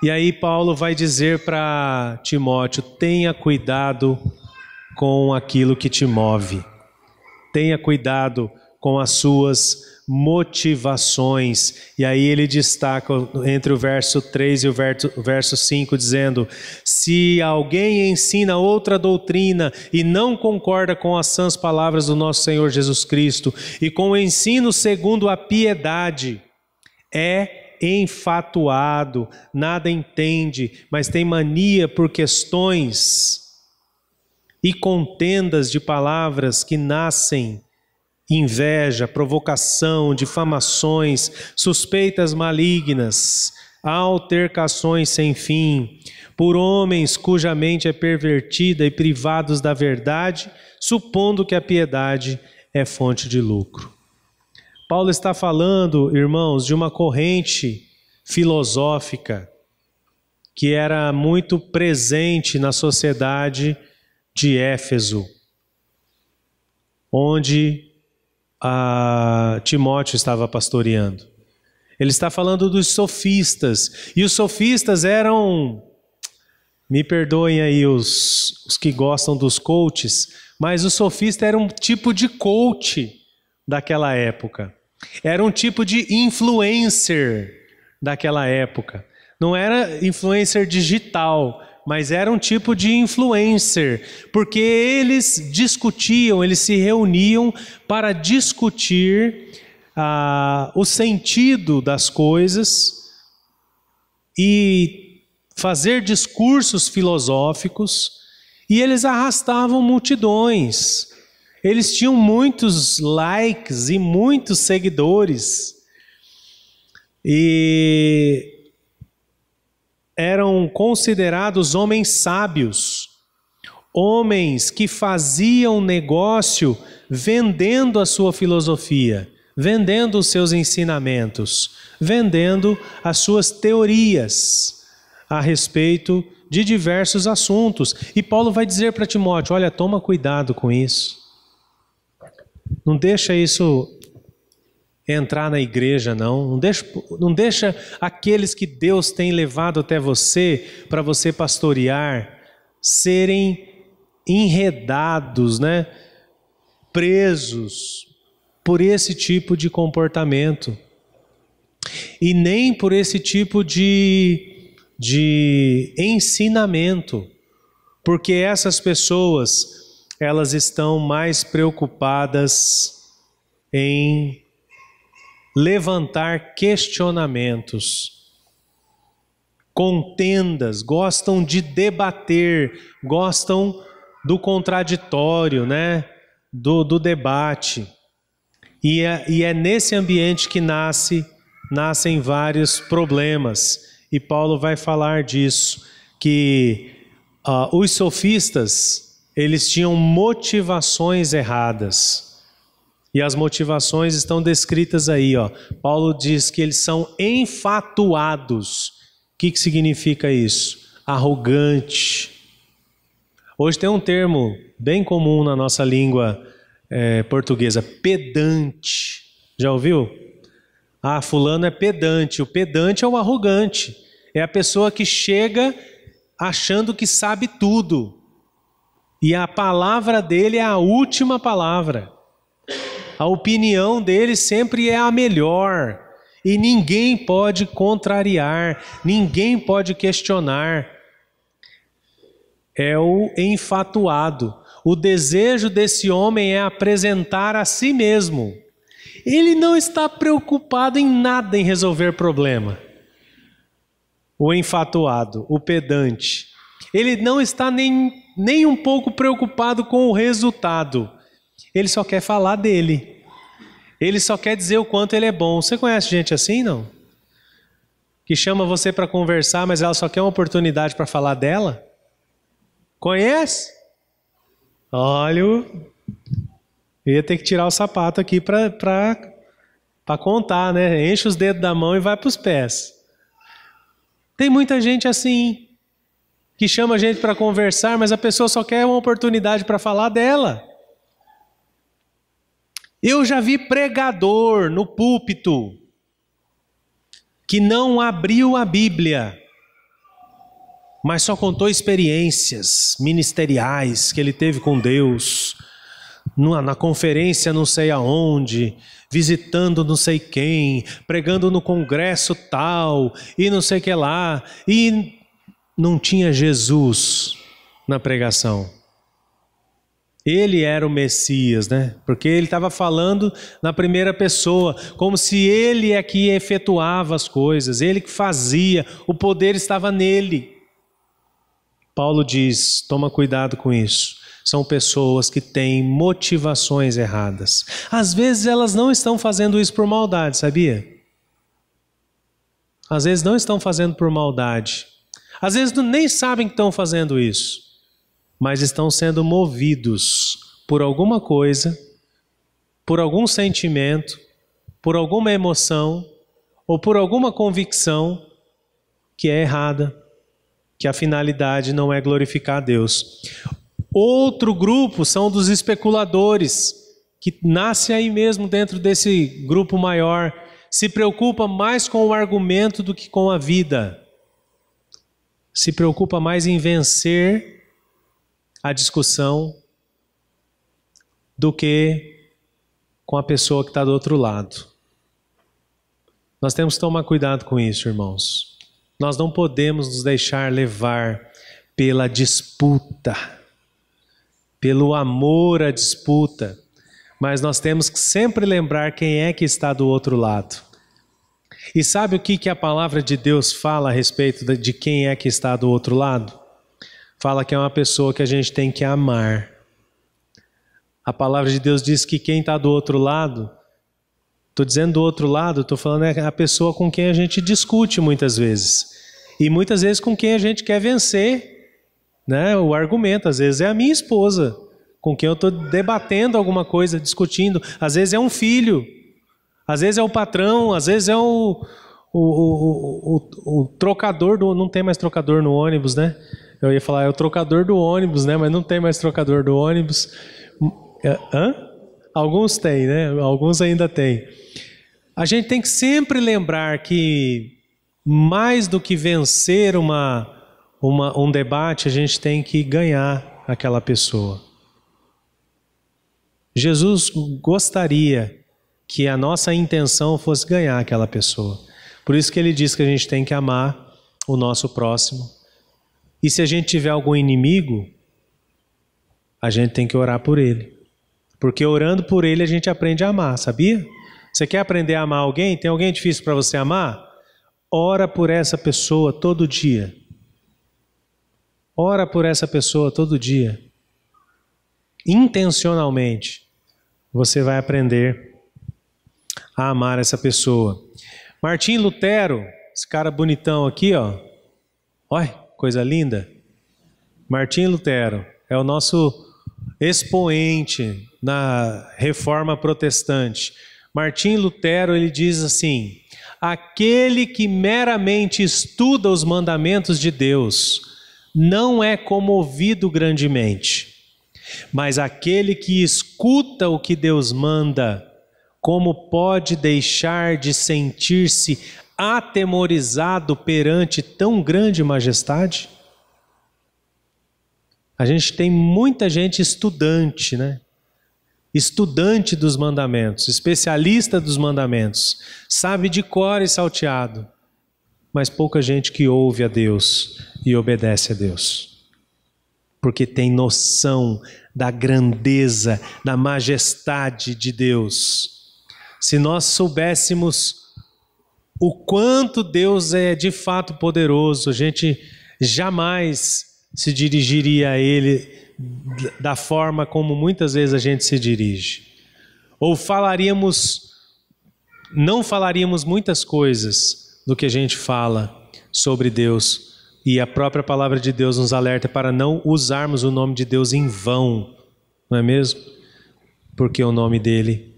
E aí Paulo vai dizer para Timóteo: tenha cuidado com aquilo que te move. Tenha cuidado com as suas motivações. E aí ele destaca entre o verso 3 e o verso 5, dizendo: se alguém ensina outra doutrina e não concorda com as sãs palavras do nosso Senhor Jesus Cristo e com o ensino segundo a piedade, é enfatuado, nada entende, mas tem mania por questões e contendas de palavras que nascem inveja, provocação, difamações, suspeitas malignas, altercações sem fim, por homens cuja mente é pervertida e privados da verdade, supondo que a piedade é fonte de lucro. Paulo está falando, irmãos, de uma corrente filosófica que era muito presente na sociedade de Éfeso, onde Timóteo estava pastoreando. Ele está falando dos sofistas, e os sofistas eram, me perdoem aí os que gostam dos coaches, mas o sofista era um tipo de coach daquela época, era um tipo de influencer daquela época. Não era influencer digital, mas era um tipo de influencer, porque eles discutiam, eles se reuniam para discutir o sentido das coisas e fazer discursos filosóficos, e eles arrastavam multidões. Eles tinham muitos likes e muitos seguidores, e eram considerados homens sábios, homens que faziam negócio vendendo a sua filosofia, vendendo os seus ensinamentos, vendendo as suas teorias a respeito de diversos assuntos. E Paulo vai dizer para Timóteo: olha, toma cuidado com isso. Não deixa isso entrar na igreja, não deixa aqueles que Deus tem levado até você, para você pastorear, serem enredados, presos por esse tipo de comportamento, e nem por esse tipo de ensinamento, porque essas pessoas, elas estão mais preocupadas em levantar questionamentos, contendas, gostam de debater, gostam do contraditório, do debate. E é nesse ambiente que nascem vários problemas. E Paulo vai falar disso, que os sofistas, eles tinham motivações erradas. E as motivações estão descritas aí, Paulo diz que eles são enfatuados. O que significa isso? Arrogante. Hoje tem um termo bem comum na nossa língua portuguesa: pedante. Já ouviu? Fulano é pedante. O pedante é o arrogante. É a pessoa que chega achando que sabe tudo. E a palavra dele é a última palavra. A opinião dele sempre é a melhor. E ninguém pode contrariar, ninguém pode questionar. É o enfatuado. O desejo desse homem é apresentar a si mesmo. Ele não está preocupado em nada em resolver problema. O enfatuado, o pedante. Ele não está nem um pouco preocupado com o resultado. Ele só quer falar dele. Ele só quer dizer o quanto ele é bom. Você conhece gente assim, não? Que chama você para conversar, mas ela só quer uma oportunidade para falar dela? Conhece? Olha, eu ia ter que tirar o sapato aqui para contar, né? Enche os dedos da mão e vai para os pés. Tem muita gente assim, que chama a gente para conversar, mas a pessoa só quer uma oportunidade para falar dela. Eu já vi pregador no púlpito que não abriu a Bíblia, mas só contou experiências ministeriais que ele teve com Deus, na conferência não sei aonde, visitando não sei quem, pregando no congresso tal, e não sei o que lá, e não tinha Jesus na pregação. Ele era o Messias, né? Porque ele estava falando na primeira pessoa, como se ele é que efetuava as coisas, ele que fazia, o poder estava nele. Paulo diz, toma cuidado com isso. São pessoas que têm motivações erradas. Às vezes elas não estão fazendo isso por maldade, sabia? Às vezes não estão fazendo por maldade. Às vezes nem sabem que estão fazendo isso. Mas estão sendo movidos por alguma coisa, por algum sentimento, por alguma emoção ou por alguma convicção que é errada, que a finalidade não é glorificar a Deus. Outro grupo são dos especuladores, que nasce aí mesmo dentro desse grupo maior, se preocupa mais com o argumento do que com a vida, se preocupa mais em vencer a discussão do que com a pessoa que está do outro lado. Nós temos que tomar cuidado com isso, irmãos. Nós não podemos nos deixar levar pela disputa, pelo amor à disputa, mas nós temos que sempre lembrar quem é que está do outro lado. E sabe o que a palavra de Deus fala a respeito de quem é que está do outro lado? Fala que é uma pessoa que a gente tem que amar. A palavra de Deus diz que quem está do outro lado, estou dizendo do outro lado, estou falando é a pessoa com quem a gente discute muitas vezes. E muitas vezes com quem a gente quer vencer, né? O argumento, às vezes é a minha esposa, com quem eu estou debatendo alguma coisa, discutindo. Às vezes é um filho, às vezes é o patrão, às vezes é o trocador do... Não tem mais trocador no ônibus, né? Eu ia falar, é o trocador do ônibus, né? Mas não tem mais trocador do ônibus. Hã? Alguns têm, né? Alguns ainda têm. A gente tem que sempre lembrar que mais do que vencer um debate, a gente tem que ganhar aquela pessoa. Jesus gostaria que a nossa intenção fosse ganhar aquela pessoa. Por isso que ele diz que a gente tem que amar o nosso próximo. E se a gente tiver algum inimigo, a gente tem que orar por ele. Porque orando por ele a gente aprende a amar, sabia? Você quer aprender a amar alguém? Tem alguém difícil para você amar? Ora por essa pessoa todo dia. Ora por essa pessoa todo dia. Intencionalmente, você vai aprender a amar essa pessoa. Martim Lutero, esse cara bonitão aqui, ó. Olha. Coisa linda. Martim Lutero é o nosso expoente na Reforma Protestante. Martim Lutero, ele diz assim: aquele que meramente estuda os mandamentos de Deus não é comovido grandemente, mas aquele que escuta o que Deus manda, como pode deixar de sentir-se atemorizado perante tão grande majestade? A gente tem muita gente estudante, né? Estudante dos mandamentos, especialista dos mandamentos, sabe de cor e salteado, mas pouca gente que ouve a Deus e obedece a Deus, porque tem noção da grandeza, da majestade de Deus. Se nós soubéssemos o quanto Deus é de fato poderoso, a gente jamais se dirigiria a Ele da forma como muitas vezes a gente se dirige. Ou não falaríamos muitas coisas do que a gente fala sobre Deus. E a própria palavra de Deus nos alerta para não usarmos o nome de Deus em vão, não é mesmo? Porque o nome dele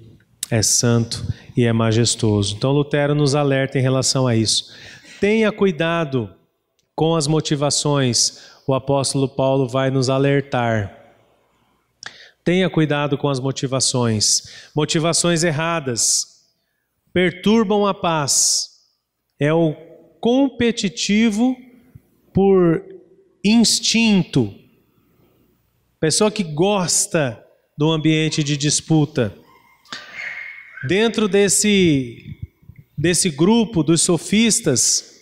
é santo e é majestoso. Então Lutero nos alerta em relação a isso. Tenha cuidado com as motivações. O apóstolo Paulo vai nos alertar. Tenha cuidado com as motivações. Motivações erradas perturbam a paz. É o competitivo por instinto. Pessoa que gosta do ambiente de disputa. Dentro desse grupo dos sofistas,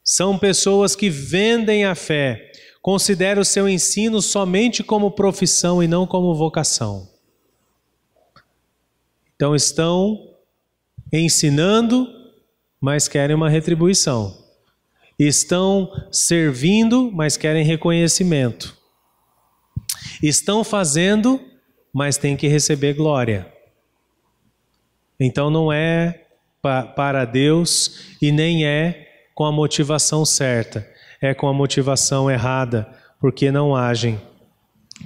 são pessoas que vendem a fé. Considera o seu ensino somente como profissão e não como vocação. Então estão ensinando, mas querem uma retribuição. Estão servindo, mas querem reconhecimento. Estão fazendo, mas têm que receber glória. Então não é para Deus e nem é com a motivação certa. É com a motivação errada, porque não agem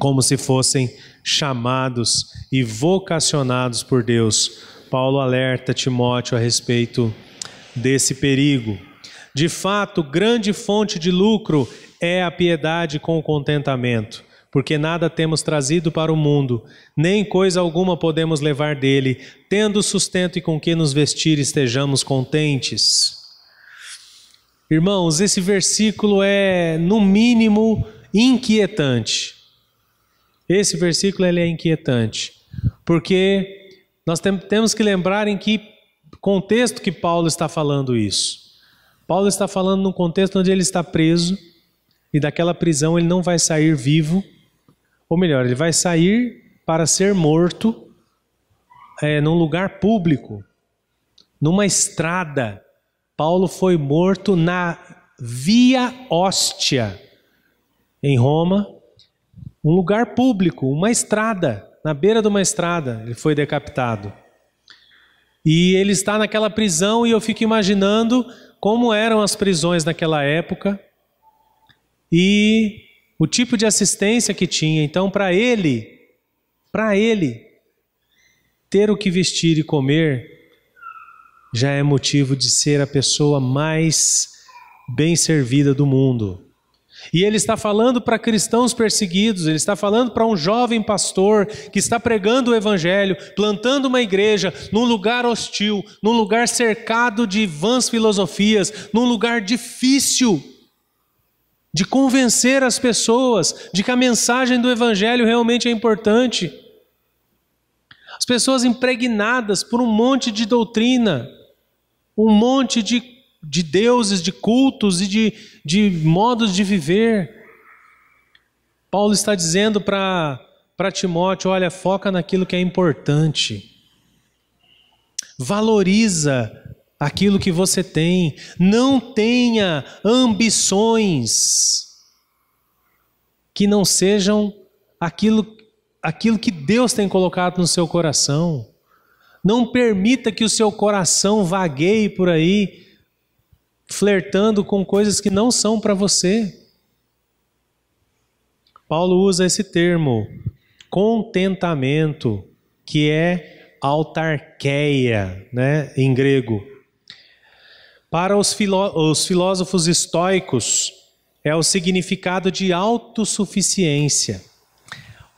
como se fossem chamados e vocacionados por Deus. Paulo alerta Timóteo a respeito desse perigo. De fato, grande fonte de lucro é a piedade com o contentamento, porque nada temos trazido para o mundo, nem coisa alguma podemos levar dele, tendo sustento e com que nos vestir estejamos contentes. Irmãos, esse versículo é, no mínimo, inquietante. Esse versículo ele é inquietante, porque nós temos que lembrar em que contexto que Paulo está falando isso. Paulo está falando num contexto onde ele está preso, e daquela prisão ele não vai sair vivo, ou melhor, ele vai sair para ser morto num lugar público, numa estrada. Paulo foi morto na Via Ostia, em Roma, um lugar público, uma estrada, na beira de uma estrada, ele foi decapitado. E ele está naquela prisão e eu fico imaginando como eram as prisões naquela época e o tipo de assistência que tinha. Então, para ele ter o que vestir e comer já é motivo de ser a pessoa mais bem servida do mundo. E ele está falando para cristãos perseguidos, ele está falando para um jovem pastor que está pregando o evangelho, plantando uma igreja num lugar hostil, num lugar cercado de vãs filosofias, num lugar difícil de convencer as pessoas de que a mensagem do evangelho realmente é importante. As pessoas impregnadas por um monte de doutrina, um monte de deuses, de cultos e de modos de viver. Paulo está dizendo para Timóteo, olha, foca naquilo que é importante. Valoriza aquilo que você tem. Não tenha ambições que não sejam aquilo que Deus tem colocado no seu coração. Não permita que o seu coração vagueie por aí, flertando com coisas que não são para você. Paulo usa esse termo, contentamento, que é autarkeia, né, em grego. Para os filósofos estoicos, é o significado de autossuficiência.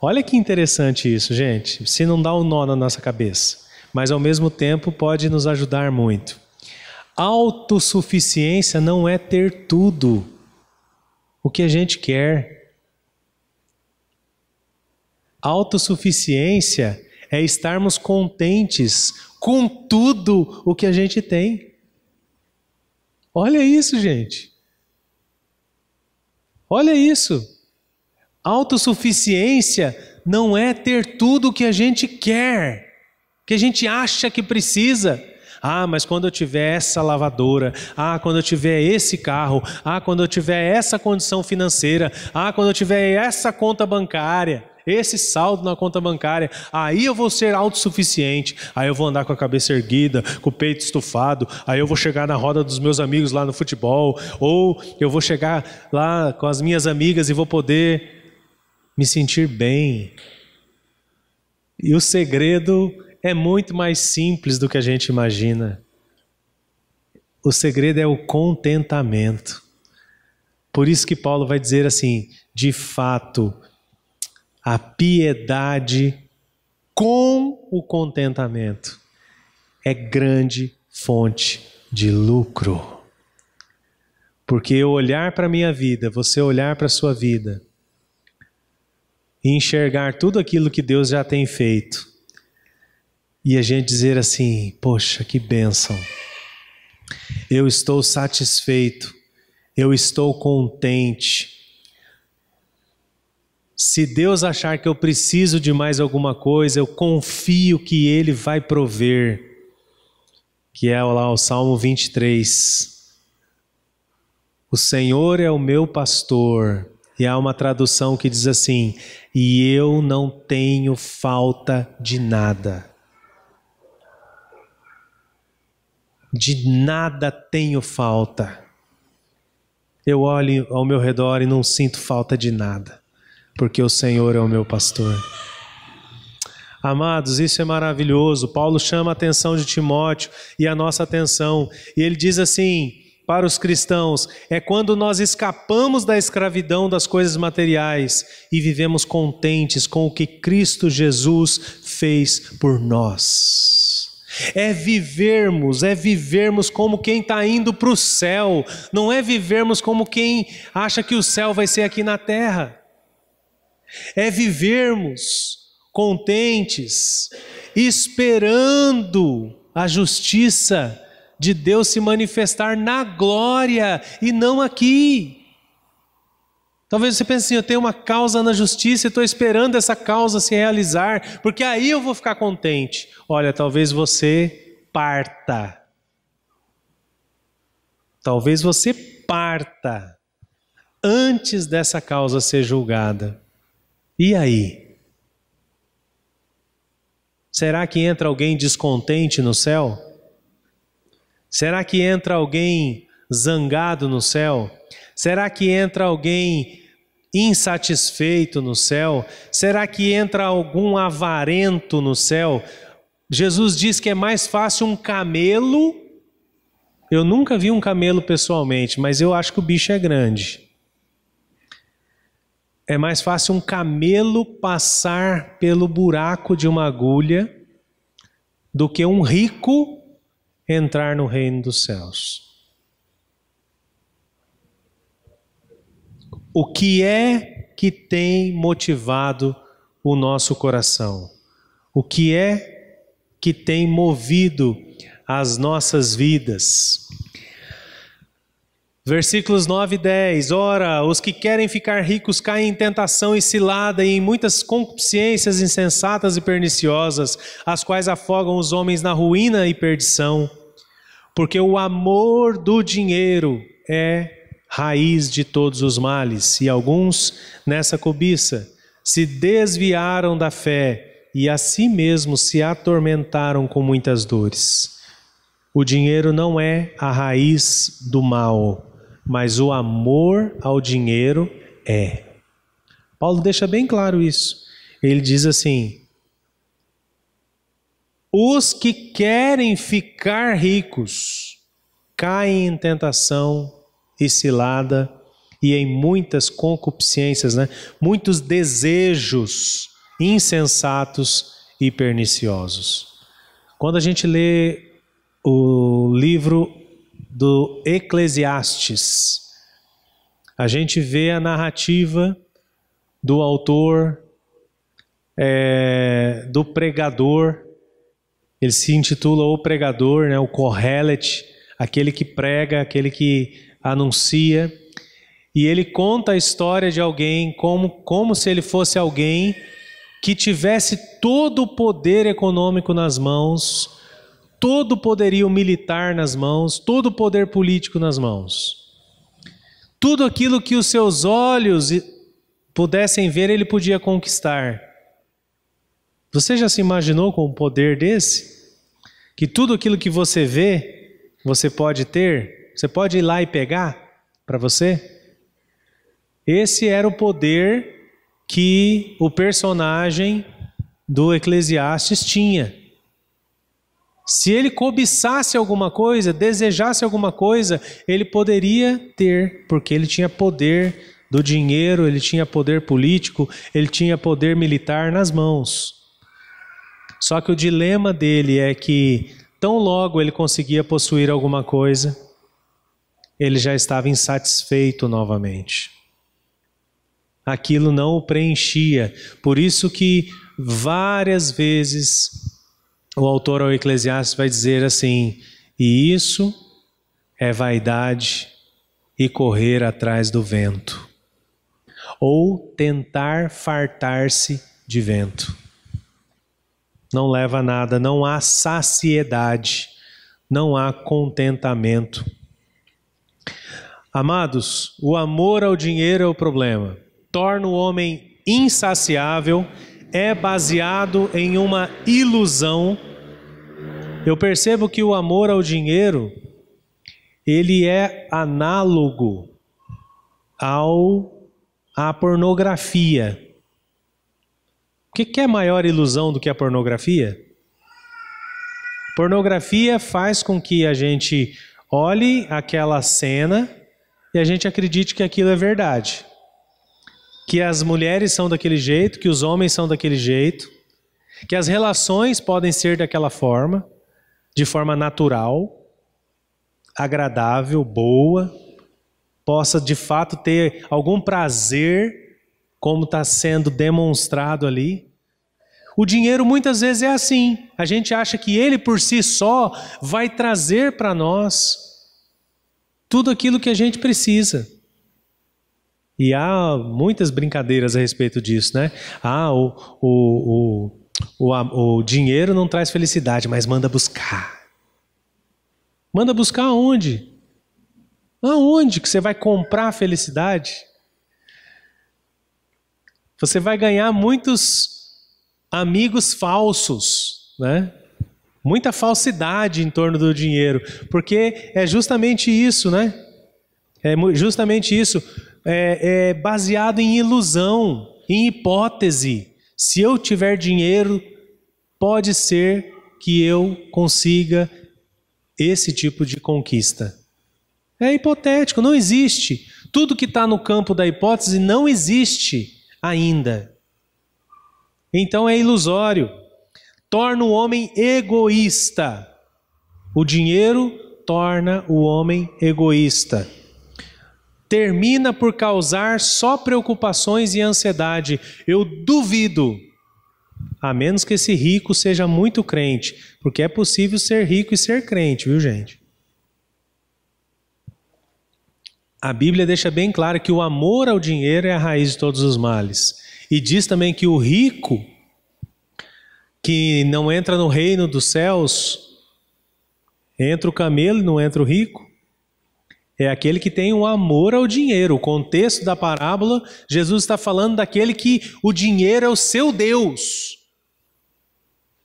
Olha que interessante isso, gente, se não dá um nó na nossa cabeça, mas ao mesmo tempo pode nos ajudar muito. Autossuficiência não é ter tudo o que a gente quer. Autossuficiência é estarmos contentes com tudo o que a gente tem. Olha isso, gente. Olha isso. Autossuficiência não é ter tudo o que a gente quer, que a gente acha que precisa. Ah, mas quando eu tiver essa lavadora, quando eu tiver esse carro, quando eu tiver essa condição financeira, quando eu tiver essa conta bancária, esse saldo na conta bancária, aí eu vou ser autossuficiente, aí eu vou andar com a cabeça erguida, com o peito estufado, aí eu vou chegar na roda dos meus amigos lá no futebol, ou eu vou chegar lá com as minhas amigas e vou poder me sentir bem. E o segredo é muito mais simples do que a gente imagina. O segredo é o contentamento. Por isso que Paulo vai dizer assim, de fato, a piedade com o contentamento é grande fonte de lucro. Porque eu olhar para a minha vida, você olhar para a sua vida e enxergar tudo aquilo que Deus já tem feito e a gente dizer assim, poxa, que bênção, eu estou satisfeito, eu estou contente. Se Deus achar que eu preciso de mais alguma coisa, eu confio que Ele vai prover, que é lá o Salmo 23. O Senhor é o meu pastor, e há uma tradução que diz assim, e eu não tenho falta de nada. De nada tenho falta. Eu olho ao meu redor e não sinto falta de nada, porque o Senhor é o meu pastor. Amados, isso é maravilhoso. Paulo chama a atenção de Timóteo e a nossa atenção, e ele diz assim, para os cristãos, é quando nós escapamos da escravidão das coisas materiais e vivemos contentes com o que Cristo Jesus fez por nós. É vivermos como quem está indo para o céu, não é vivermos como quem acha que o céu vai ser aqui na terra. É vivermos contentes, esperando a justiça de Deus se manifestar na glória e não aqui. Talvez você pense assim, eu tenho uma causa na justiça e estou esperando essa causa se realizar, porque aí eu vou ficar contente. Olha, talvez você parta. Talvez você parta antes dessa causa ser julgada. E aí? Será que entra alguém descontente no céu? Será que entra alguém zangado no céu? Será que entra alguém insatisfeito no céu? Será que entra algum avarento no céu? Jesus diz que é mais fácil um camelo. Eu nunca vi um camelo pessoalmente, mas eu acho que o bicho é grande. É mais fácil um camelo passar pelo buraco de uma agulha do que um rico entrar no reino dos céus. O que é que tem motivado o nosso coração? O que é que tem movido as nossas vidas? Versículos 9 e 10. Ora, os que querem ficar ricos caem em tentação e cilada e em muitas concupiscências insensatas e perniciosas, as quais afogam os homens na ruína e perdição. Porque o amor do dinheiro é raiz de todos os males, e alguns, nessa cobiça, se desviaram da fé e a si mesmos se atormentaram com muitas dores. O dinheiro não é a raiz do mal, mas o amor ao dinheiro é. Paulo deixa bem claro isso. Ele diz assim, os que querem ficar ricos caem em tentação e cilada e em muitas concupiscências, muitos desejos insensatos e perniciosos. Quando a gente lê o livro do Eclesiastes, a gente vê a narrativa do autor do pregador. Ele se intitula o pregador, né? O Kohelet, aquele que prega, aquele que anuncia. E ele conta a história de alguém como se ele fosse alguém que tivesse todo o poder econômico nas mãos, todo o poderio militar nas mãos, todo o poder político nas mãos. Tudo aquilo que os seus olhos pudessem ver, ele podia conquistar. Você já se imaginou com um poder desse? Que tudo aquilo que você vê, você pode ter? Você pode ir lá e pegar para você? Esse era o poder que o personagem do Eclesiastes tinha. Se ele cobiçasse alguma coisa, desejasse alguma coisa, ele poderia ter, porque ele tinha poder do dinheiro, ele tinha poder político, ele tinha poder militar nas mãos. Só que o dilema dele é que, tão logo ele conseguia possuir alguma coisa, ele já estava insatisfeito novamente. Aquilo não o preenchia. Por isso que várias vezes o autor ao Eclesiastes vai dizer assim: e isso é vaidade e correr atrás do vento, ou tentar fartar-se de vento. Não leva a nada, não há saciedade, não há contentamento. Amados, o amor ao dinheiro é o problema. Torna o homem insaciável, é baseado em uma ilusão. Eu percebo que o amor ao dinheiro, ele é análogo à pornografia. O que é maior ilusão do que a pornografia? Pornografia faz com que a gente olhe aquela cena e a gente acredite que aquilo é verdade. Que as mulheres são daquele jeito, que os homens são daquele jeito, que as relações podem ser daquela forma, de forma natural, agradável, boa, possa de fato ter algum prazer, como está sendo demonstrado ali. O dinheiro muitas vezes é assim, a gente acha que ele por si só vai trazer para nós tudo aquilo que a gente precisa. E há muitas brincadeiras a respeito disso, né? O dinheiro não traz felicidade, mas manda buscar. Manda buscar aonde? Aonde que você vai comprar a felicidade? Você vai ganhar muitos amigos falsos, né? Muita falsidade em torno do dinheiro, porque é justamente isso, né? É justamente isso. É baseado em ilusão, em hipótese. Se eu tiver dinheiro, pode ser que eu consiga esse tipo de conquista. É hipotético, não existe. Tudo que está no campo da hipótese não existe ainda. Então é ilusório. Torna o homem egoísta. O dinheiro torna o homem egoísta. Termina por causar só preocupações e ansiedade. Eu duvido, a menos que esse rico seja muito crente, porque é possível ser rico e ser crente, viu, gente? A Bíblia deixa bem claro que o amor ao dinheiro é a raiz de todos os males. E diz também que o rico, que não entra no reino dos céus, entra o camelo e não entra o rico, é aquele que tem um amor ao dinheiro. O contexto da parábola, Jesus está falando daquele que o dinheiro é o seu Deus.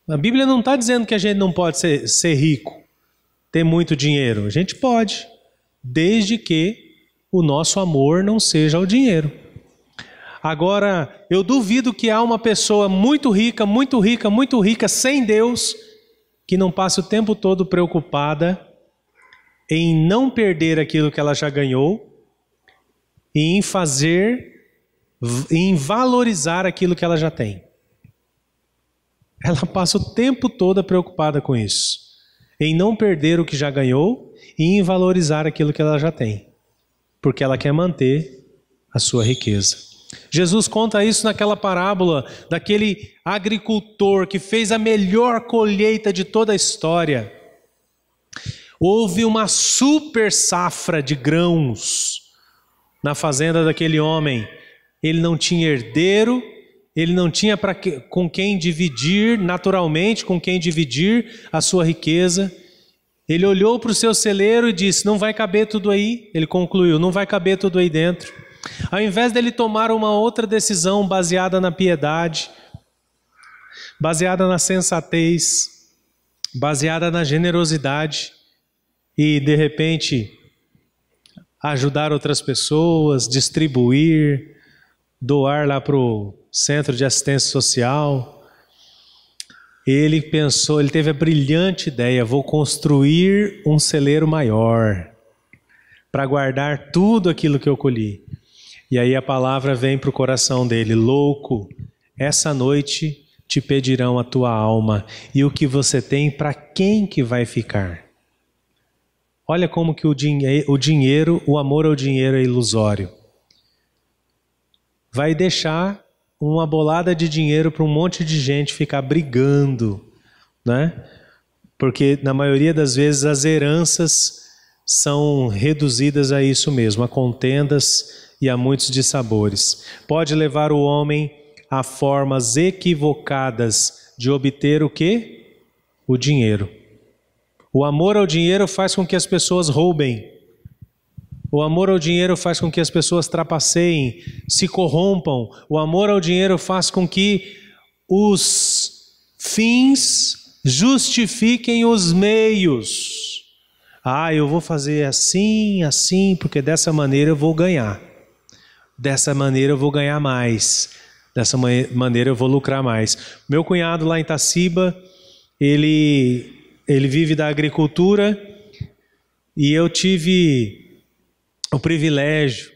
A Bíblia não está dizendo que a gente não pode ser rico, ter muito dinheiro. A gente pode, desde que o nosso amor não seja ao dinheiro. Agora, eu duvido que há uma pessoa muito rica, muito rica, muito rica, sem Deus, que não passe o tempo todo preocupada em não perder aquilo que ela já ganhou e em valorizar aquilo que ela já tem. Ela passa o tempo todo preocupada com isso, em não perder o que já ganhou e em valorizar aquilo que ela já tem, porque ela quer manter a sua riqueza. Jesus conta isso naquela parábola daquele agricultor que fez a melhor colheita de toda a história. Houve uma super safra de grãos na fazenda daquele homem. Ele não tinha herdeiro, ele não tinha com quem dividir, naturalmente, com quem dividir a sua riqueza. Ele olhou para o seu celeiro e disse: não vai caber tudo aí. Ele concluiu: não vai caber tudo aí dentro. Ao invés dele tomar uma outra decisão baseada na piedade, baseada na sensatez, baseada na generosidade, e de repente ajudar outras pessoas, distribuir, doar lá para o centro de assistência social, ele pensou, ele teve a brilhante ideia: vou construir um celeiro maior para guardar tudo aquilo que eu colhi. E aí a palavra vem para o coração dele: louco, essa noite te pedirão a tua alma, e o que você tem, para quem que vai ficar? Olha como que o amor ao dinheiro é ilusório. Vai deixar uma bolada de dinheiro para um monte de gente ficar brigando, né? Porque na maioria das vezes as heranças são reduzidas a isso mesmo, a contendas e a muitos dissabores. Pode levar o homem a formas equivocadas de obter o quê? O dinheiro. O amor ao dinheiro faz com que as pessoas roubem. O amor ao dinheiro faz com que as pessoas trapaceiem, se corrompam. O amor ao dinheiro faz com que os fins justifiquem os meios. Eu vou fazer assim, assim, porque dessa maneira eu vou ganhar. Dessa maneira eu vou ganhar mais. Dessa maneira eu vou lucrar mais. Meu cunhado lá em Itaciba, ele vive da agricultura, e eu tive o privilégio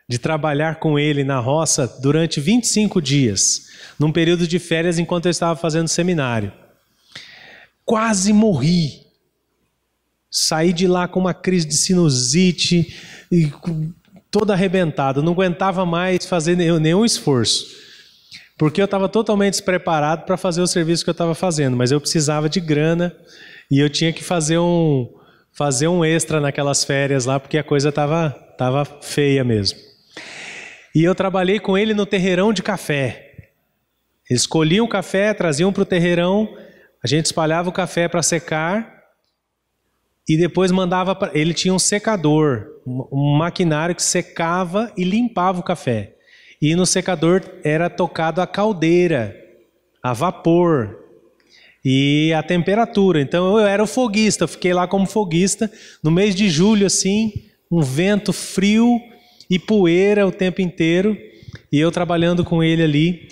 de trabalhar com ele na roça durante 25 dias, num período de férias enquanto eu estava fazendo seminário. Quase morri. Saí de lá com uma crise de sinusite, e todo arrebentado, não aguentava mais fazer nenhum esforço, porque eu estava totalmente despreparado para fazer o serviço que eu estava fazendo, mas eu precisava de grana, e eu tinha que fazer um extra naquelas férias lá, porque a coisa estava feia mesmo. E eu trabalhei com ele no terreirão de café. Eles colhiam o café, traziam para o terreirão, a gente espalhava o café para secar, e depois mandava para... Ele tinha um secador, um maquinário que secava e limpava o café. E no secador era tocado a caldeira, a vapor e a temperatura. Então eu era o foguista, fiquei lá como foguista no mês de julho, assim, um vento frio e poeira o tempo inteiro, e eu trabalhando com ele ali.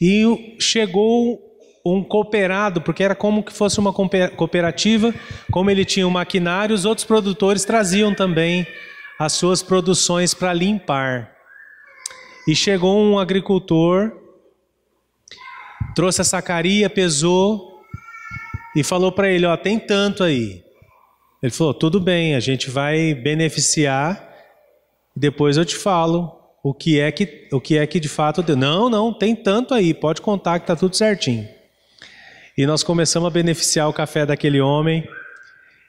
E chegou um cooperado, porque era como que fosse uma cooperativa. Como ele tinha um maquinário, os outros produtores traziam também as suas produções para limpar. E chegou um agricultor, trouxe a sacaria, pesou e falou para ele: tem tanto aí. Ele falou: tudo bem, a gente vai beneficiar, depois eu te falo o que é que de fato deu. Não, tem tanto aí, pode contar que está tudo certinho. E nós começamos a beneficiar o café daquele homem,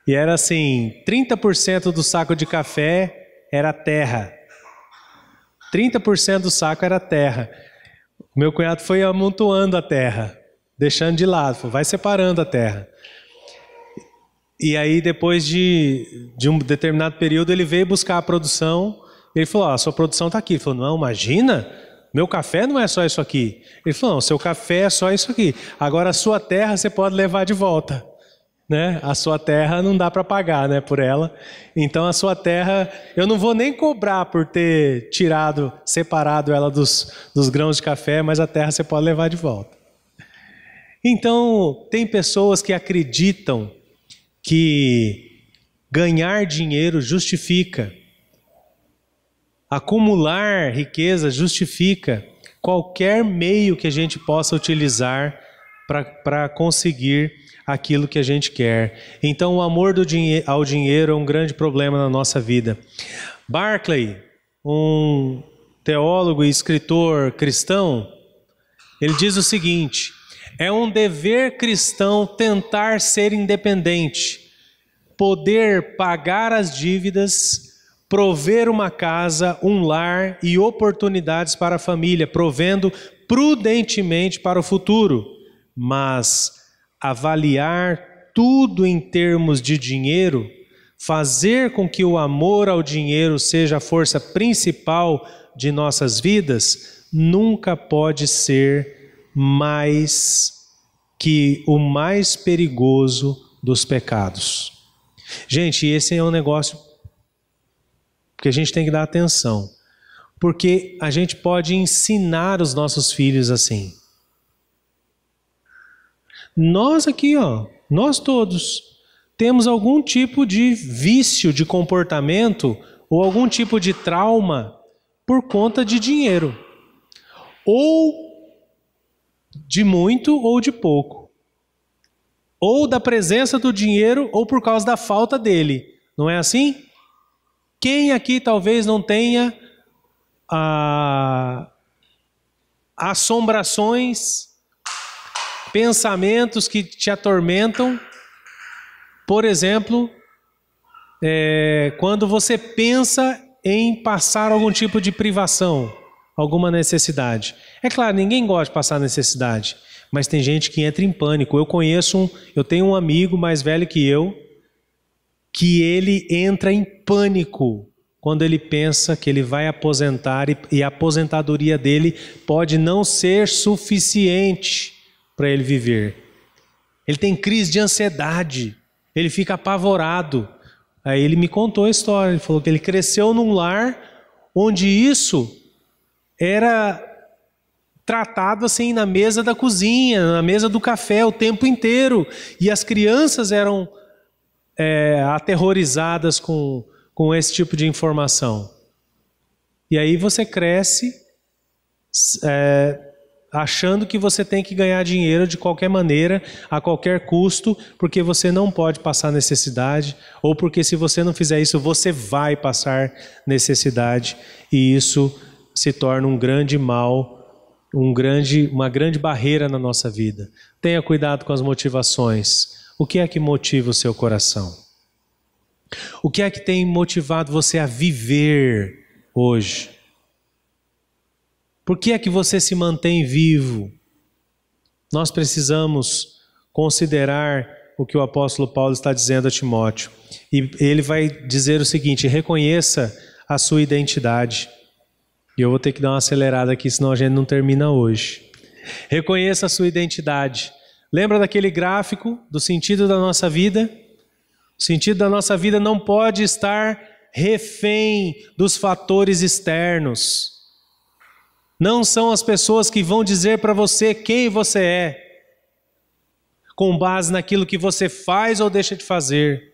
e era assim, 30% do saco de café era terra. 30% do saco era terra. O meu cunhado foi amontoando a terra, deixando de lado, falou: vai separando a terra. E aí depois de um determinado período ele veio buscar a produção. Ele falou: a sua produção está aqui. Ele falou: não, imagina, meu café não é só isso aqui. Ele falou: não, seu café é só isso aqui. Agora a sua terra você pode levar de volta, né? A sua terra não dá para pagar, né, por ela. Então a sua terra, eu não vou nem cobrar por ter separado ela dos grãos de café, mas a terra você pode levar de volta. Então tem pessoas que acreditam que ganhar dinheiro justifica, acumular riqueza justifica qualquer meio que a gente possa utilizar para conseguir aquilo que a gente quer. Então o amor ao dinheiro é um grande problema na nossa vida. Barclay, um teólogo e escritor cristão, ele diz o seguinte: é um dever cristão tentar ser independente, poder pagar as dívidas, prover uma casa, um lar e oportunidades para a família, provendo prudentemente para o futuro, mas avaliar tudo em termos de dinheiro, fazer com que o amor ao dinheiro seja a força principal de nossas vidas, nunca pode ser mais que o mais perigoso dos pecados. Gente, esse é um negócio que a gente tem que dar atenção, porque a gente pode ensinar os nossos filhos assim. Nós aqui, nós todos temos algum tipo de vício de comportamento ou algum tipo de trauma por conta de dinheiro, ou de muito ou de pouco, ou da presença do dinheiro ou por causa da falta dele, não é assim? Quem aqui talvez não tenha assombrações, pensamentos que te atormentam, por exemplo, quando você pensa em passar algum tipo de privação, alguma necessidade. É claro, ninguém gosta de passar necessidade, mas tem gente que entra em pânico. Eu tenho um amigo mais velho que eu, que ele entra em pânico quando ele pensa que ele vai aposentar e a aposentadoria dele pode não ser suficiente para ele viver. Ele tem crise de ansiedade, ele fica apavorado. Aí ele me contou a história, ele falou que ele cresceu num lar onde isso era tratado assim na mesa da cozinha, na mesa do café o tempo inteiro, e as crianças eram aterrorizadas com esse tipo de informação. E aí você cresce achando que você tem que ganhar dinheiro de qualquer maneira, a qualquer custo, porque você não pode passar necessidade, ou porque se você não fizer isso, você vai passar necessidade, e isso se torna um grande mal, uma grande barreira na nossa vida. Tenha cuidado com as motivações. O que é que motiva o seu coração? O que é que tem motivado você a viver hoje? Por que é que você se mantém vivo? Nós precisamos considerar o que o apóstolo Paulo está dizendo a Timóteo. E ele vai dizer o seguinte: reconheça a sua identidade. E eu vou ter que dar uma acelerada aqui, senão a gente não termina hoje. Reconheça a sua identidade. Lembra daquele gráfico do sentido da nossa vida? O sentido da nossa vida não pode estar refém dos fatores externos. Não são as pessoas que vão dizer para você quem você é, com base naquilo que você faz ou deixa de fazer.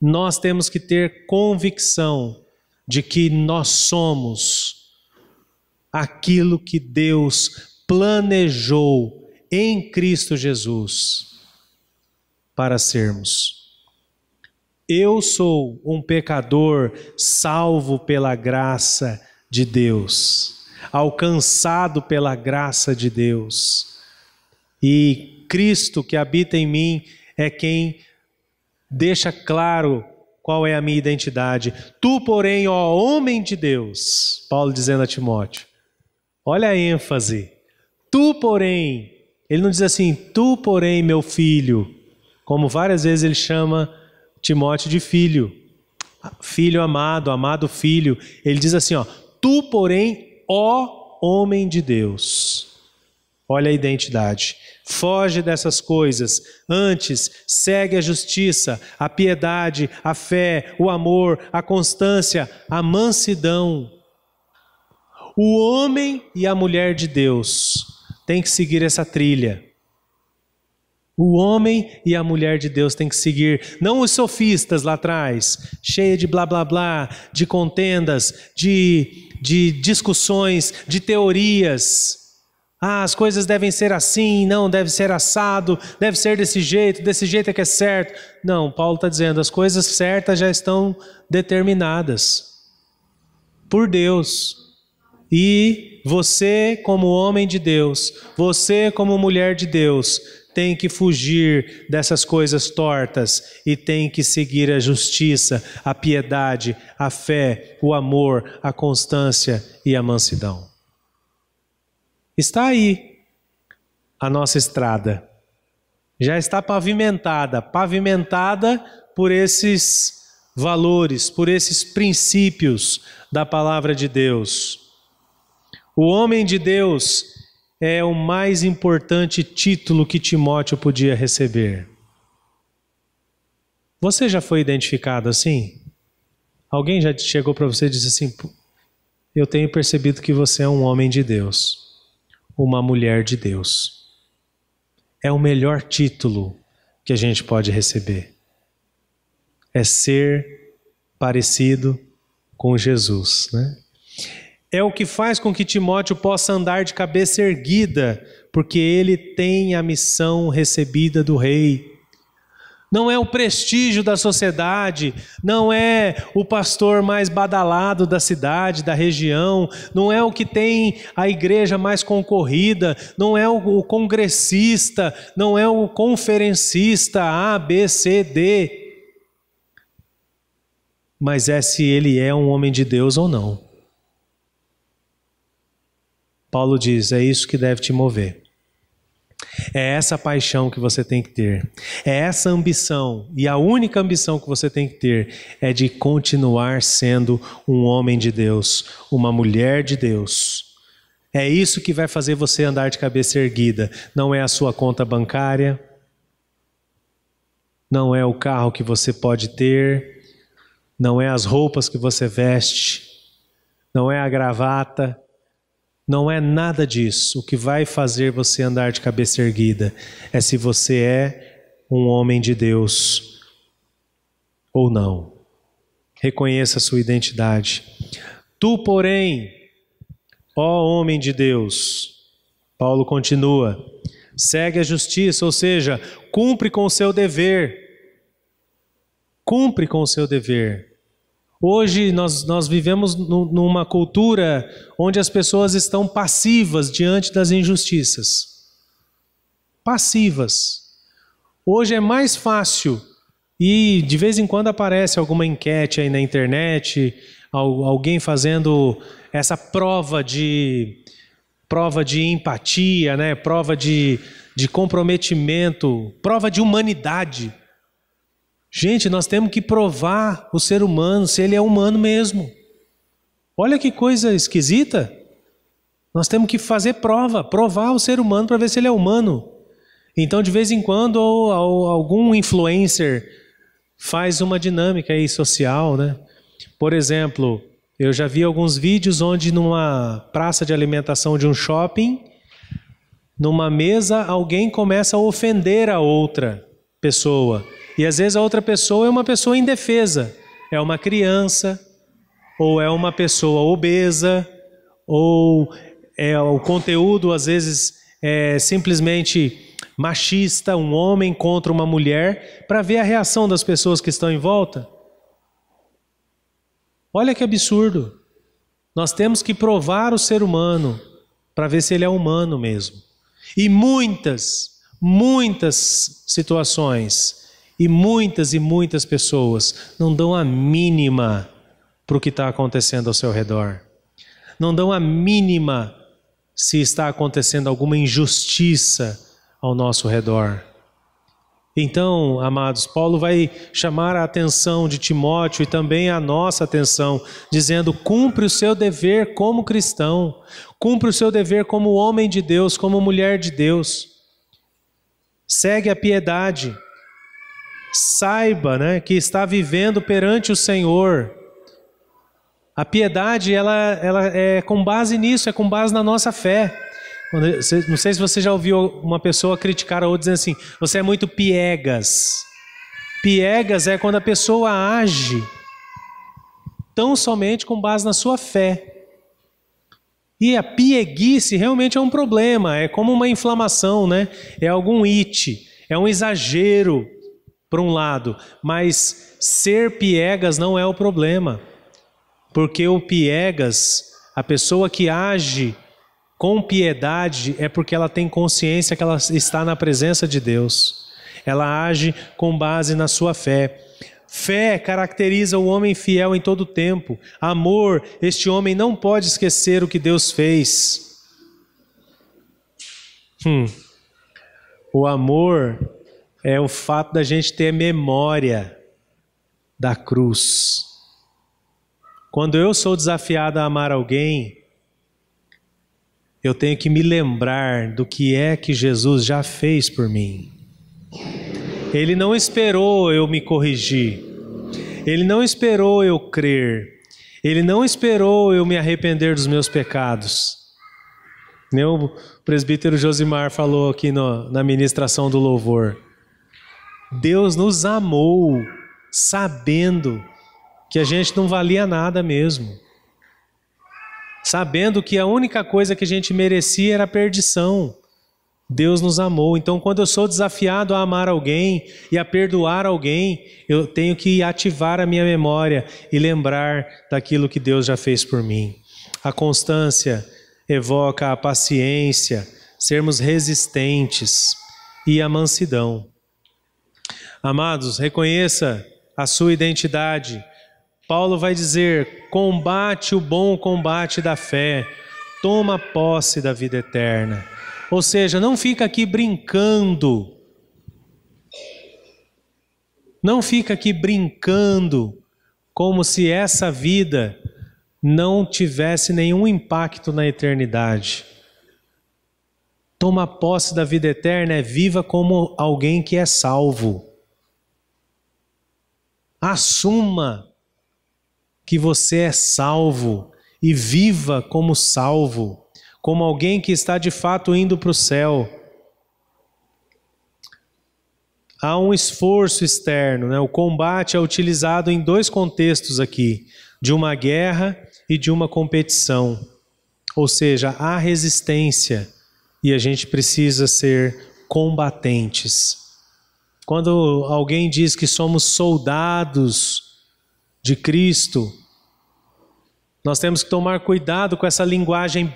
Nós temos que ter convicção de que nós somos aquilo que Deus planejou em Cristo Jesus para sermos. Eu sou um pecador salvo pela graça de Deus, alcançado pela graça de Deus. E Cristo que habita em mim é quem deixa claro qual é a minha identidade. Tu, porém, ó homem de Deus, Paulo dizendo a Timóteo, olha a ênfase. Tu, porém, ele não diz assim, tu, porém, meu filho, como várias vezes ele chama Timóteo de filho, filho amado, amado filho. Ele diz assim, tu, porém, ó homem de Deus. Olha a identidade. Foge dessas coisas, antes segue a justiça, a piedade, a fé, o amor, a constância, a mansidão. O homem e a mulher de Deus têm que seguir essa trilha. O homem e a mulher de Deus têm que seguir, não os sofistas lá atrás, cheia de blá blá blá, de contendas, de discussões, de teorias. As coisas devem ser assim, não, deve ser assado, deve ser desse jeito é que é certo. Não, Paulo está dizendo, as coisas certas já estão determinadas por Deus. E você, como homem de Deus, você, como mulher de Deus, tem que fugir dessas coisas tortas e tem que seguir a justiça, a piedade, a fé, o amor, a constância e a mansidão. Está aí a nossa estrada. Já está pavimentada por esses valores, por esses princípios da palavra de Deus. O homem de Deus é o mais importante título que Timóteo podia receber. Você já foi identificado assim? Alguém já chegou para você e disse assim: eu tenho percebido que você é um homem de Deus, uma mulher de Deus. É o melhor título que a gente pode receber. É ser parecido com Jesus, né? É o que faz com que Timóteo possa andar de cabeça erguida, porque ele tem a missão recebida do rei. Não é o prestígio da sociedade, não é o pastor mais badalado da cidade, da região, não é o que tem a igreja mais concorrida, não é o congressista, não é o conferencista A, B, C, D. Mas é se ele é um homem de Deus ou não. Paulo diz, é isso que deve te mover. É essa paixão que você tem que ter. É essa ambição. E a única ambição que você tem que ter é de continuar sendo um homem de Deus, uma mulher de Deus. É isso que vai fazer você andar de cabeça erguida. Não é a sua conta bancária. Não é o carro que você pode ter. Não é as roupas que você veste. Não é a gravata. Não é nada disso. O que vai fazer você andar de cabeça erguida é se você é um homem de Deus ou não. Reconheça a sua identidade. Tu, porém, ó homem de Deus, Paulo continua, segue a justiça, ou seja, cumpre com o seu dever. Cumpre com o seu dever. Hoje nós vivemos numa cultura onde as pessoas estão passivas diante das injustiças. Passivas. Hoje é mais fácil, e de vez em quando aparece alguma enquete aí na internet, alguém fazendo essa prova de empatia, né? Prova de comprometimento, prova de humanidade. Gente, nós temos que provar o ser humano, se ele é humano mesmo. Olha que coisa esquisita. Nós temos que fazer provar o ser humano para ver se ele é humano. Então, de vez em quando, algum influencer faz uma dinâmica aí social, né? Por exemplo, eu já vi alguns vídeos onde numa praça de alimentação de um shopping, numa mesa, alguém começa a ofender a outra pessoa. E às vezes a outra pessoa é uma pessoa indefesa, é uma criança, ou é uma pessoa obesa, ou o conteúdo às vezes é simplesmente machista, um homem contra uma mulher, para ver a reação das pessoas que estão em volta. Olha que absurdo. Nós temos que provar o ser humano para ver se ele é humano mesmo. E muitas situações e muitas pessoas não dão a mínima para o que está acontecendo ao seu redor. Não dão a mínima se está acontecendo alguma injustiça ao nosso redor. Então, amados, Paulo vai chamar a atenção de Timóteo e também a nossa atenção, dizendo, cumpre o seu dever como cristão, cumpre o seu dever como homem de Deus, como mulher de Deus. Segue a piedade. Saiba, né, que está vivendo perante o Senhor. A piedade, ela é com base nisso, é com base na nossa fé. Não sei se você já ouviu uma pessoa criticar a outra dizendo assim, você é muito piegas. Piegas é quando a pessoa age tão somente com base na sua fé. E a pieguice realmente é um problema, é como uma inflamação, né? É algum it, é um exagero por um lado, mas ser piegas não é o problema, porque o piegas, A pessoa que age com piedade é porque ela tem consciência que ela está na presença de Deus. Ela age com base na sua fé. Fé caracteriza o homem fiel em todo o tempo. Amor, este homem não pode esquecer o que Deus fez. O amor é o fato da gente ter memória da cruz. Quando eu sou desafiado a amar alguém, eu tenho que me lembrar do que é que Jesus já fez por mim. Ele não esperou eu me corrigir. Ele não esperou eu crer. Ele não esperou eu me arrepender dos meus pecados. O presbítero Josimar falou aqui na ministração do louvor. Deus nos amou sabendo que a gente não valia nada mesmo. Sabendo que a única coisa que a gente merecia era a perdição. Deus nos amou. Então, quando eu sou desafiado a amar alguém e a perdoar alguém, eu tenho que ativar a minha memória e lembrar daquilo que Deus já fez por mim. A constância evoca a paciência, sermos resistentes e a mansidão. Amados, reconheça a sua identidade. Paulo vai dizer: combate o bom combate da fé, toma posse da vida eterna. Ou seja, não fica aqui brincando. Não fica aqui brincando como se essa vida não tivesse nenhum impacto na eternidade. Toma posse da vida eterna, viva como alguém que é salvo. Assuma que você é salvo e viva como salvo, como alguém que está de fato indo para o céu. Há um esforço externo, né? O combate é utilizado em dois contextos aqui, de uma guerra e de uma competição. Ou seja, há resistência e a gente precisa ser combatentes. Quando alguém diz que somos soldados de Cristo, nós temos que tomar cuidado com essa linguagem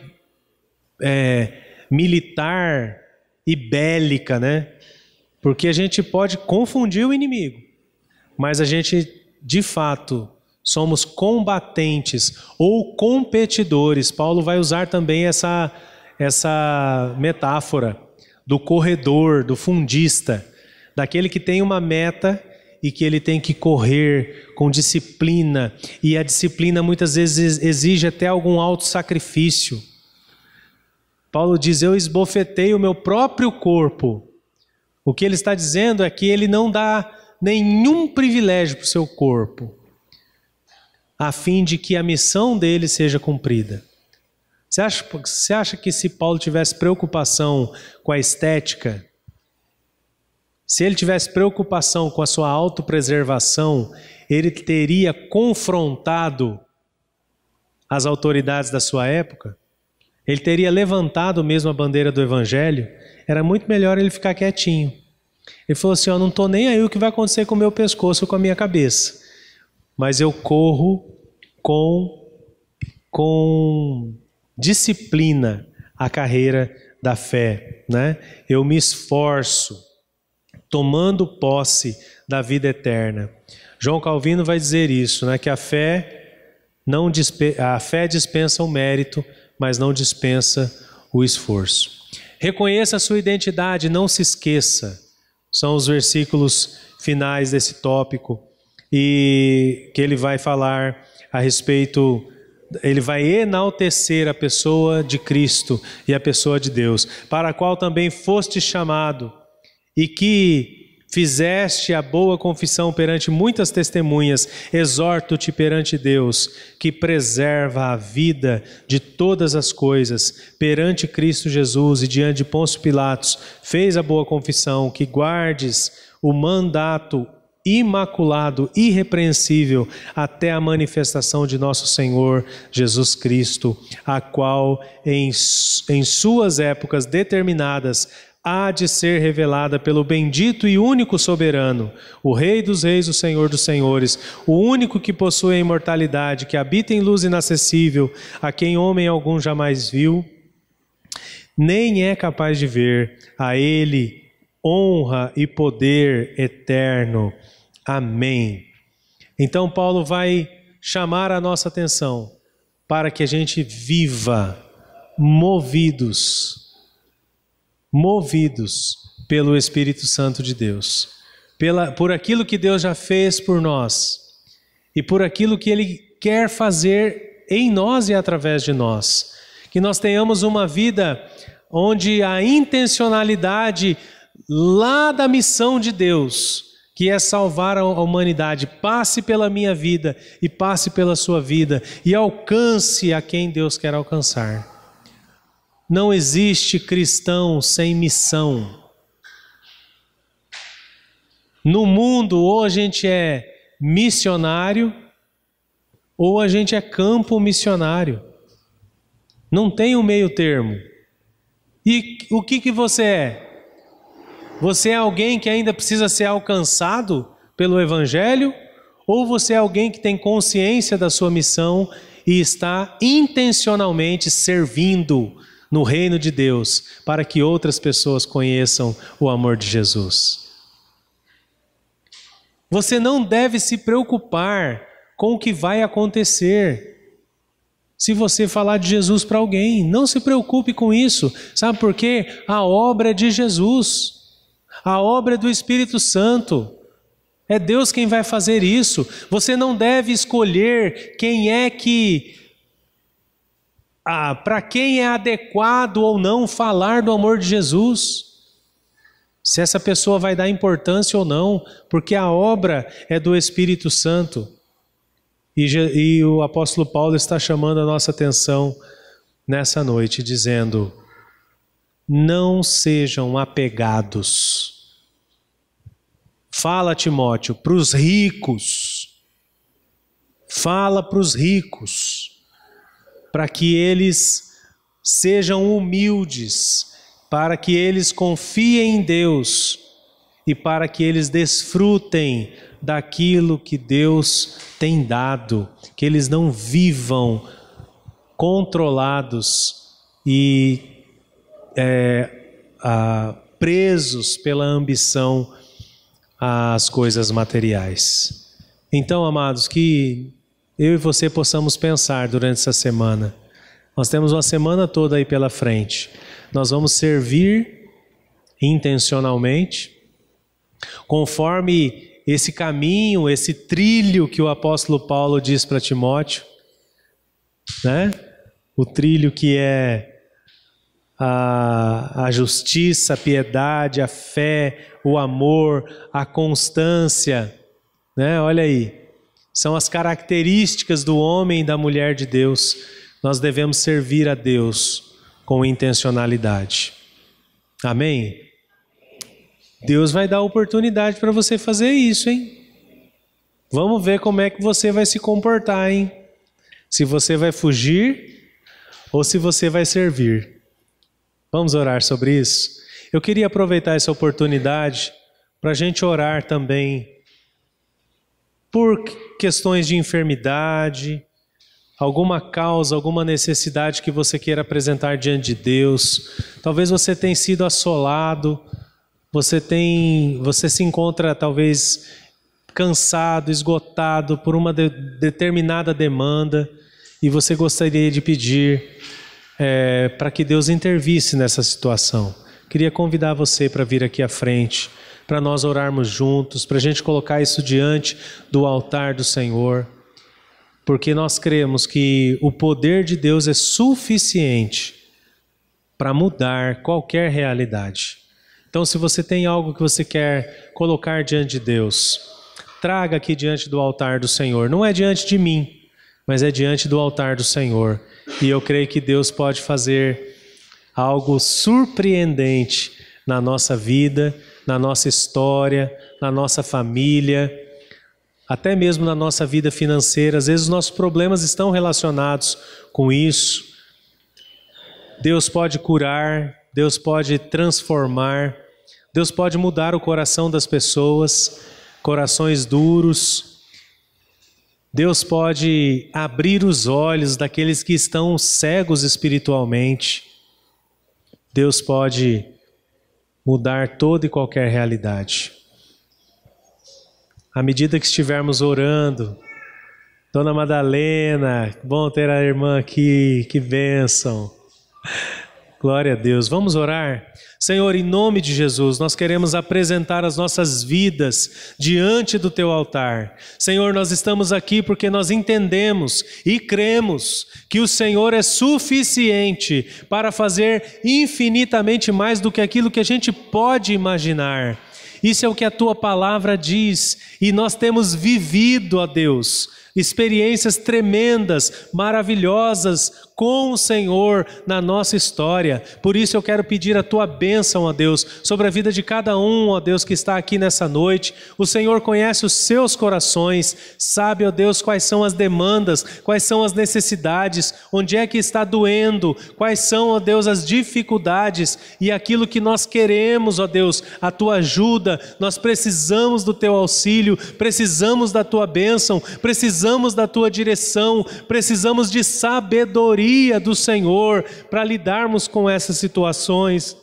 militar e bélica, né? Porque a gente pode confundir o inimigo, mas a gente, de fato, somos combatentes ou competidores. Paulo vai usar também essa metáfora do corredor, do fundista, daquele que tem uma meta e que ele tem que correr com disciplina, e a disciplina muitas vezes exige até algum autossacrifício. Paulo diz: eu esbofetei o meu próprio corpo. O que ele está dizendo é que ele não dá nenhum privilégio para o seu corpo, a fim de que a missão dele seja cumprida. Você acha que se Paulo tivesse preocupação com a estética, se ele tivesse preocupação com a sua autopreservação, ele teria confrontado as autoridades da sua época? Ele teria levantado mesmo a bandeira do evangelho? Era muito melhor ele ficar quietinho. Ele falou assim: eu não estou nem aí o que vai acontecer com o meu pescoço ou com a minha cabeça, mas eu corro com disciplina a carreira da fé, né? Eu me esforço, tomando posse da vida eterna. João Calvino vai dizer isso, né? Que a fé dispensa o mérito, mas não dispensa o esforço. Reconheça a sua identidade, não se esqueça. São os versículos finais desse tópico, e que ele vai falar a respeito, ele vai enaltecer a pessoa de Cristo e a pessoa de Deus, para a qual também foste chamado, e que fizeste a boa confissão perante muitas testemunhas. Exorto-te perante Deus, que preserva a vida de todas as coisas, perante Cristo Jesus e diante de Pôncio Pilatos, fez a boa confissão, que guardes o mandato imaculado, irrepreensível, até a manifestação de nosso Senhor Jesus Cristo, a qual em suas épocas determinadas há de ser revelada pelo bendito e único soberano, o Rei dos reis, o Senhor dos senhores, o único que possui a imortalidade, que habita em luz inacessível, a quem homem algum jamais viu, nem é capaz de ver. A Ele honra e poder eterno. Amém. Então Paulo vai chamar a nossa atenção para que a gente viva movidos pelo Espírito Santo de Deus, por aquilo que Deus já fez por nós e por aquilo que Ele quer fazer em nós e através de nós. Que nós tenhamos uma vida onde a intencionalidade lá da missão de Deus, que é salvar a humanidade, passe pela minha vida e passe pela sua vida e alcance a quem Deus quer alcançar. Não existe cristão sem missão. No mundo, ou a gente é missionário, ou a gente é campo missionário. Não tem um meio termo. E o que você é? Você é alguém que ainda precisa ser alcançado pelo Evangelho? Ou você é alguém que tem consciência da sua missão e está intencionalmente servindo no reino de Deus, para que outras pessoas conheçam o amor de Jesus? Você não deve se preocupar com o que vai acontecer se você falar de Jesus para alguém. Não se preocupe com isso. Sabe por quê? A obra é de Jesus. A obra é do Espírito Santo. É Deus quem vai fazer isso. Você não deve escolher quem é que... para quem é adequado ou não falar do amor de Jesus, se essa pessoa vai dar importância ou não, porque a obra é do Espírito Santo. E o apóstolo Paulo está chamando a nossa atenção nessa noite, dizendo: não sejam apegados. Fala, Timóteo, para os ricos. Fala para os ricos, para que eles sejam humildes, para que eles confiem em Deus e para que eles desfrutem daquilo que Deus tem dado, que eles não vivam controlados e presos pela ambição às coisas materiais. Então, amados, que eu e você possamos pensar durante essa semana. Nós temos uma semana toda aí pela frente. Nós vamos servir intencionalmente, conforme esse caminho, esse trilho que o apóstolo Paulo diz para Timóteo, né? O trilho que é a justiça, a piedade, a fé, o amor, a constância, né? Olha aí. São as características do homem e da mulher de Deus. Nós devemos servir a Deus com intencionalidade. Amém? Deus vai dar oportunidade para você fazer isso, hein? Vamos ver como é que você vai se comportar, hein? Se você vai fugir ou se você vai servir. Vamos orar sobre isso? Eu queria aproveitar essa oportunidade para a gente orar também por questões de enfermidade, alguma causa, alguma necessidade que você queira apresentar diante de Deus. Talvez você tenha sido assolado, você se encontra talvez cansado, esgotado por uma determinada demanda e você gostaria de pedir para que Deus intervisse nessa situação. Queria convidar você para vir aqui à frente, para nós orarmos juntos, para a gente colocar isso diante do altar do Senhor, porque nós cremos que o poder de Deus é suficiente para mudar qualquer realidade. Então, se você tem algo que você quer colocar diante de Deus, traga aqui diante do altar do Senhor. Não é diante de mim, mas é diante do altar do Senhor. E eu creio que Deus pode fazer algo surpreendente na nossa vida, na nossa história, na nossa família, até mesmo na nossa vida financeira. Às vezes os nossos problemas estão relacionados com isso. Deus pode curar, Deus pode transformar, Deus pode mudar o coração das pessoas, corações duros. Deus pode abrir os olhos daqueles que estão cegos espiritualmente. Deus pode mudar toda e qualquer realidade. À medida que estivermos orando, Dona Madalena, bom ter a irmã aqui, que bênção. Glória a Deus. Vamos orar? Senhor, em nome de Jesus, nós queremos apresentar as nossas vidas diante do Teu altar. Senhor, nós estamos aqui porque nós entendemos e cremos que o Senhor é suficiente para fazer infinitamente mais do que aquilo que a gente pode imaginar. Isso é o que a Tua palavra diz e nós temos vivido, ó Deus, experiências tremendas, maravilhosas com o Senhor na nossa história. Por isso eu quero pedir a Tua bênção, ó Deus, sobre a vida de cada um, ó Deus, que está aqui nessa noite. O Senhor conhece os seus corações, sabe, ó Deus, quais são as demandas, quais são as necessidades, onde é que está doendo, quais são, ó Deus, as dificuldades e aquilo que nós queremos, ó Deus, a Tua ajuda. Nós precisamos do Teu auxílio, precisamos da Tua bênção, precisamos da Tua direção, precisamos de sabedoria do Senhor para lidarmos com essas situações.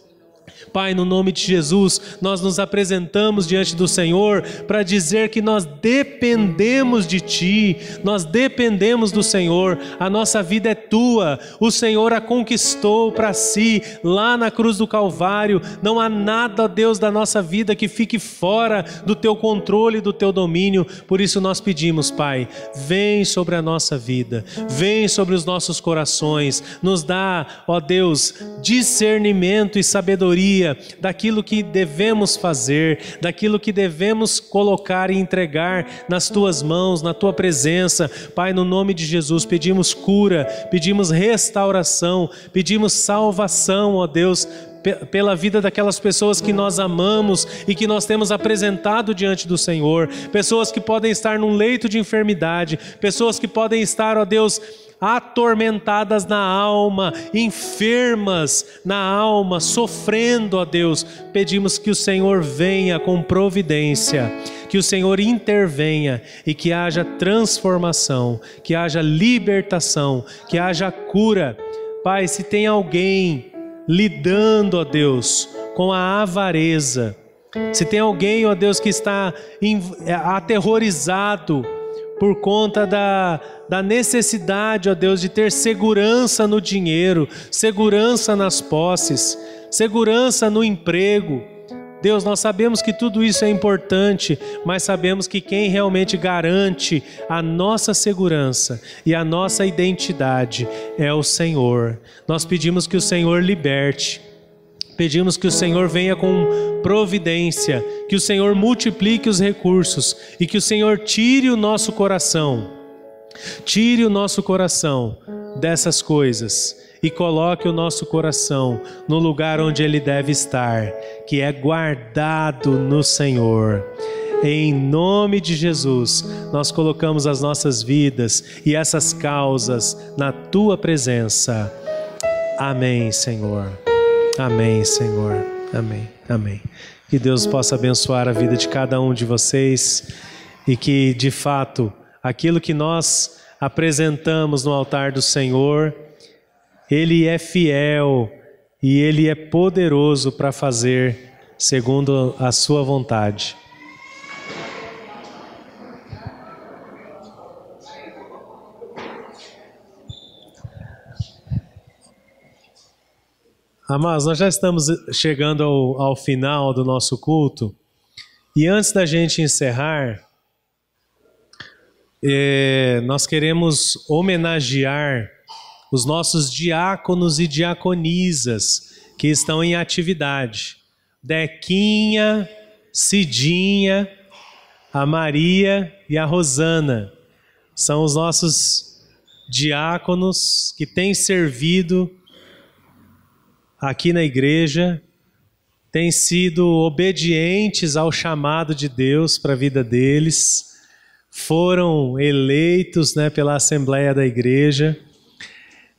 Pai, no nome de Jesus, nós nos apresentamos diante do Senhor para dizer que nós dependemos de Ti, nós dependemos do Senhor, a nossa vida é Tua, o Senhor a conquistou para si, lá na cruz do Calvário. Não há nada, Deus, da nossa vida que fique fora do Teu controle, do Teu domínio. Por isso nós pedimos, Pai, vem sobre a nossa vida, vem sobre os nossos corações, nos dá, ó Deus, discernimento e sabedoria daquilo que devemos fazer, daquilo que devemos colocar e entregar nas Tuas mãos, na Tua presença. Pai, no nome de Jesus, pedimos cura, pedimos restauração, pedimos salvação, ó Deus, pela vida daquelas pessoas que nós amamos e que nós temos apresentado diante do Senhor, pessoas que podem estar num leito de enfermidade, pessoas que podem estar, ó Deus, atormentadas na alma, enfermas na alma, sofrendo, ó Deus. Pedimos que o Senhor venha com providência, que o Senhor intervenha e que haja transformação, que haja libertação, que haja cura. Pai, se tem alguém lidando, ó Deus, com a avareza, se tem alguém, ó Deus, que está aterrorizado por conta da necessidade, ó Deus, de ter segurança no dinheiro, segurança nas posses, segurança no emprego. Deus, nós sabemos que tudo isso é importante, mas sabemos que quem realmente garante a nossa segurança e a nossa identidade é o Senhor. Nós pedimos que o Senhor liberte. Pedimos que o Senhor venha com providência, que o Senhor multiplique os recursos e que o Senhor tire o nosso coração dessas coisas e coloque o nosso coração no lugar onde ele deve estar, que é guardado no Senhor. Em nome de Jesus, nós colocamos as nossas vidas e essas causas na Tua presença. Amém, Senhor. Amém, Senhor. Amém. Amém. Que Deus possa abençoar a vida de cada um de vocês e que, de fato, aquilo que nós apresentamos no altar do Senhor, Ele é fiel e Ele é poderoso para fazer segundo a Sua vontade. Amados, nós já estamos chegando ao final do nosso culto e antes da gente encerrar, nós queremos homenagear os nossos diáconos e diaconisas que estão em atividade. Dequinha, Cidinha, a Maria e a Rosana são os nossos diáconos que têm servido aqui na igreja, têm sido obedientes ao chamado de Deus para a vida deles, foram eleitos, pela Assembleia da Igreja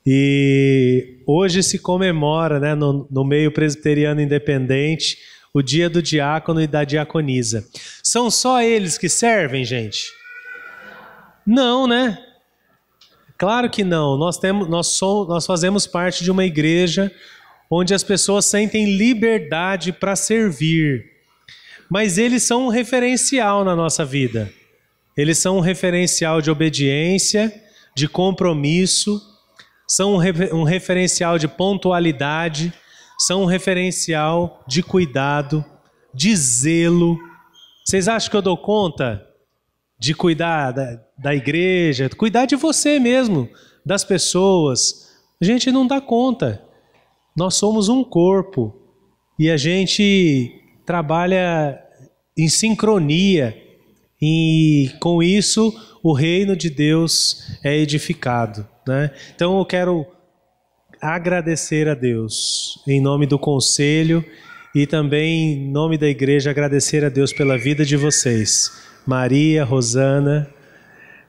e hoje se comemora, né, no meio presbiteriano independente, o dia do diácono e da diaconisa. São só eles que servem, gente? Não, né? Claro que não. Nós fazemos parte de uma igreja onde as pessoas sentem liberdade para servir. Mas eles são um referencial na nossa vida. Eles são um referencial de obediência, de compromisso, são um referencial de pontualidade, são um referencial de cuidado, de zelo. Vocês acham que eu dou conta de cuidar da igreja, cuidar de você mesmo, das pessoas? A gente não dá conta. Nós somos um corpo e a gente trabalha em sincronia e com isso o reino de Deus é edificado, né? Então eu quero agradecer a Deus em nome do conselho e também em nome da igreja agradecer a Deus pela vida de vocês. Maria, Rosana,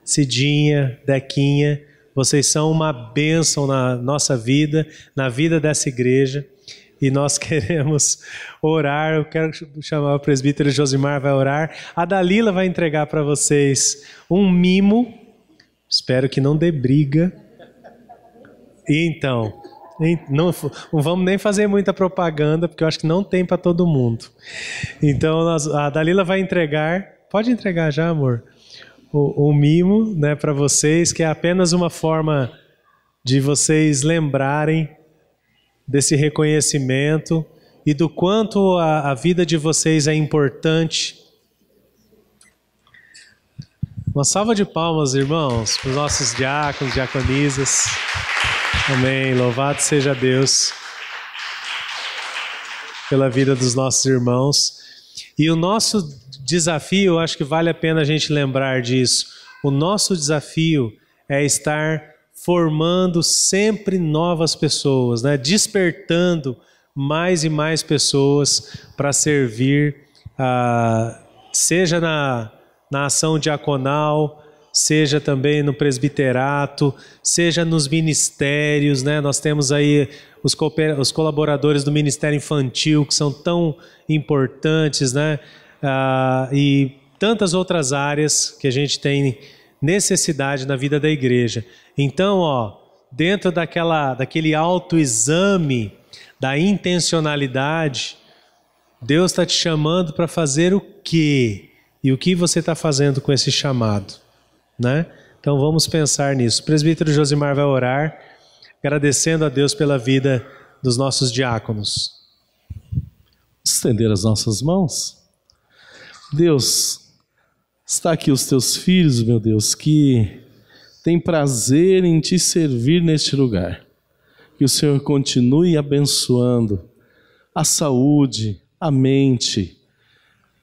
Cidinha, Dequinha, vocês são uma bênção na nossa vida, na vida dessa igreja, e nós queremos orar. Eu quero chamar o presbítero Josimar, vai orar. A Dalila vai entregar para vocês um mimo, espero que não dê briga. Então, não vamos nem fazer muita propaganda, porque eu acho que não tem para todo mundo. Então, a Dalila vai entregar, pode entregar já, amor? O mimo, né, para vocês, que é apenas uma forma de vocês lembrarem desse reconhecimento e do quanto a vida de vocês é importante. Uma salva de palmas, irmãos, para os nossos diáconos, diaconisas. Amém. Louvado seja Deus pela vida dos nossos irmãos. E o nosso desafio, acho que vale a pena a gente lembrar disso. O nosso desafio é estar formando sempre novas pessoas, né? Despertando mais e mais pessoas para servir, seja na ação diaconal, seja também no presbiterato, seja nos ministérios, né? Nós temos aí os colaboradores do Ministério Infantil, que são tão importantes, né? E tantas outras áreas que a gente tem necessidade na vida da igreja. Então, dentro daquele autoexame da intencionalidade, Deus está te chamando para fazer o quê? E o que você está fazendo com esse chamado, né? Então vamos pensar nisso. O presbítero Josimar vai orar, agradecendo a Deus pela vida dos nossos diáconos. Estender as nossas mãos. Deus, está aqui os teus filhos, meu Deus, que têm prazer em te servir neste lugar. Que o Senhor continue abençoando a saúde, a mente,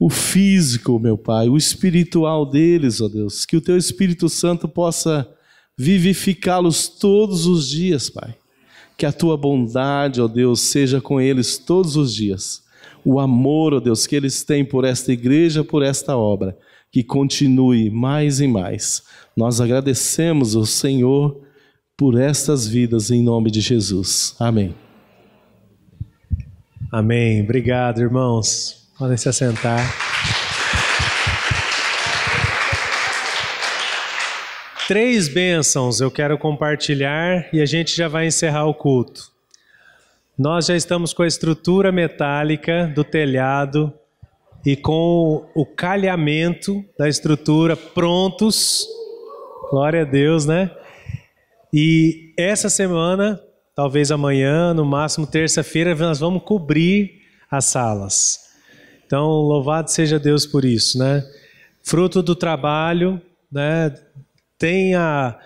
o físico, meu Pai, o espiritual deles, ó Deus. Que o teu Espírito Santo possa vivificá-los todos os dias, Pai. Que a tua bondade, ó Deus, seja com eles todos os dias. O amor, ó Deus, que eles têm por esta igreja, por esta obra, que continue mais e mais. Nós agradecemos ao Senhor por estas vidas em nome de Jesus. Amém. Amém. Obrigado, irmãos. Podem se assentar. Três bênçãos eu quero compartilhar e a gente já vai encerrar o culto. Nós já estamos com a estrutura metálica do telhado e com o calhamento da estrutura prontos. Glória a Deus, né? E essa semana, talvez amanhã, no máximo terça-feira, nós vamos cobrir as salas. Então, louvado seja Deus por isso, né? Fruto do trabalho, né? Tem a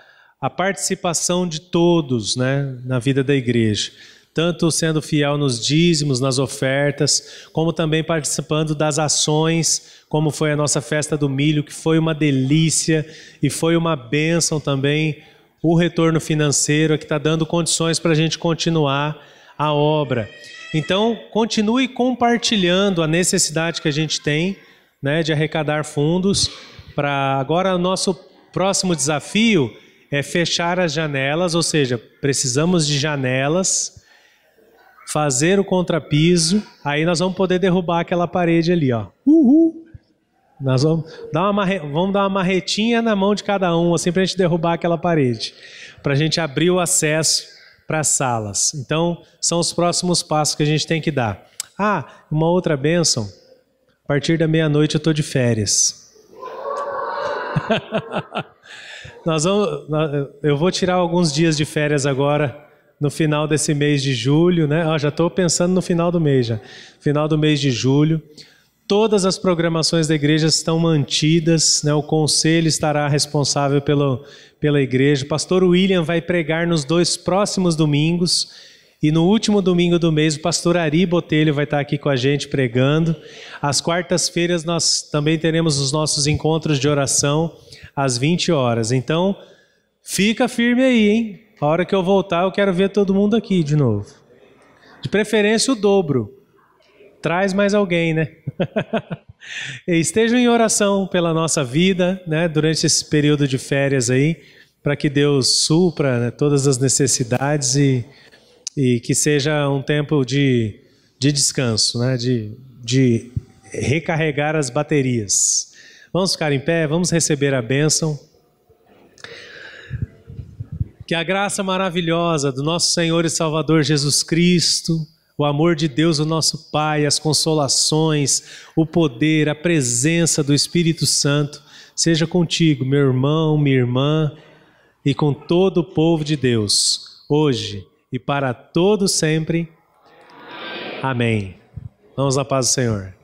participação de todos, né? Na vida da igreja. Tanto sendo fiel nos dízimos, nas ofertas, como também participando das ações, como foi a nossa festa do milho, que foi uma delícia e foi uma bênção também, o retorno financeiro, que está dando condições para a gente continuar a obra. Então, continue compartilhando a necessidade que a gente tem, né, de arrecadar fundos para agora o nosso próximo desafio é fechar as janelas, ou seja, precisamos de janelas, fazer o contrapiso, aí nós vamos poder derrubar aquela parede ali, ó. Uhul! Nós vamos dar uma marretinha na mão de cada um, assim, para a gente derrubar aquela parede, para a gente abrir o acesso para as salas. Então, são os próximos passos que a gente tem que dar. Ah, uma outra bênção, a partir da meia-noite eu estou de férias. Eu vou tirar alguns dias de férias agora, no final desse mês de julho, né? Já estou pensando no final do mês já. Final do mês de julho. Todas as programações da igreja estão mantidas, né? O conselho estará responsável pela igreja. O pastor William vai pregar nos 2 próximos domingos. E no último domingo do mês, o pastor Ari Botelho vai estar aqui com a gente pregando. Às quartas-feiras nós também teremos os nossos encontros de oração às 20 horas. Então, fica firme aí, hein? A hora que eu voltar, eu quero ver todo mundo aqui de novo. De preferência o dobro. Traz mais alguém, né? Estejam em oração pela nossa vida, né? Durante esse período de férias aí, para que Deus supra, né, todas as necessidades e que seja um tempo de descanso, né? De recarregar as baterias. Vamos ficar em pé, vamos receber a bênção. Que a graça maravilhosa do nosso Senhor e Salvador Jesus Cristo, o amor de Deus, o nosso Pai, as consolações, o poder, a presença do Espírito Santo, seja contigo, meu irmão, minha irmã, e com todo o povo de Deus, hoje e para todo sempre. Amém. Vamos à paz do Senhor.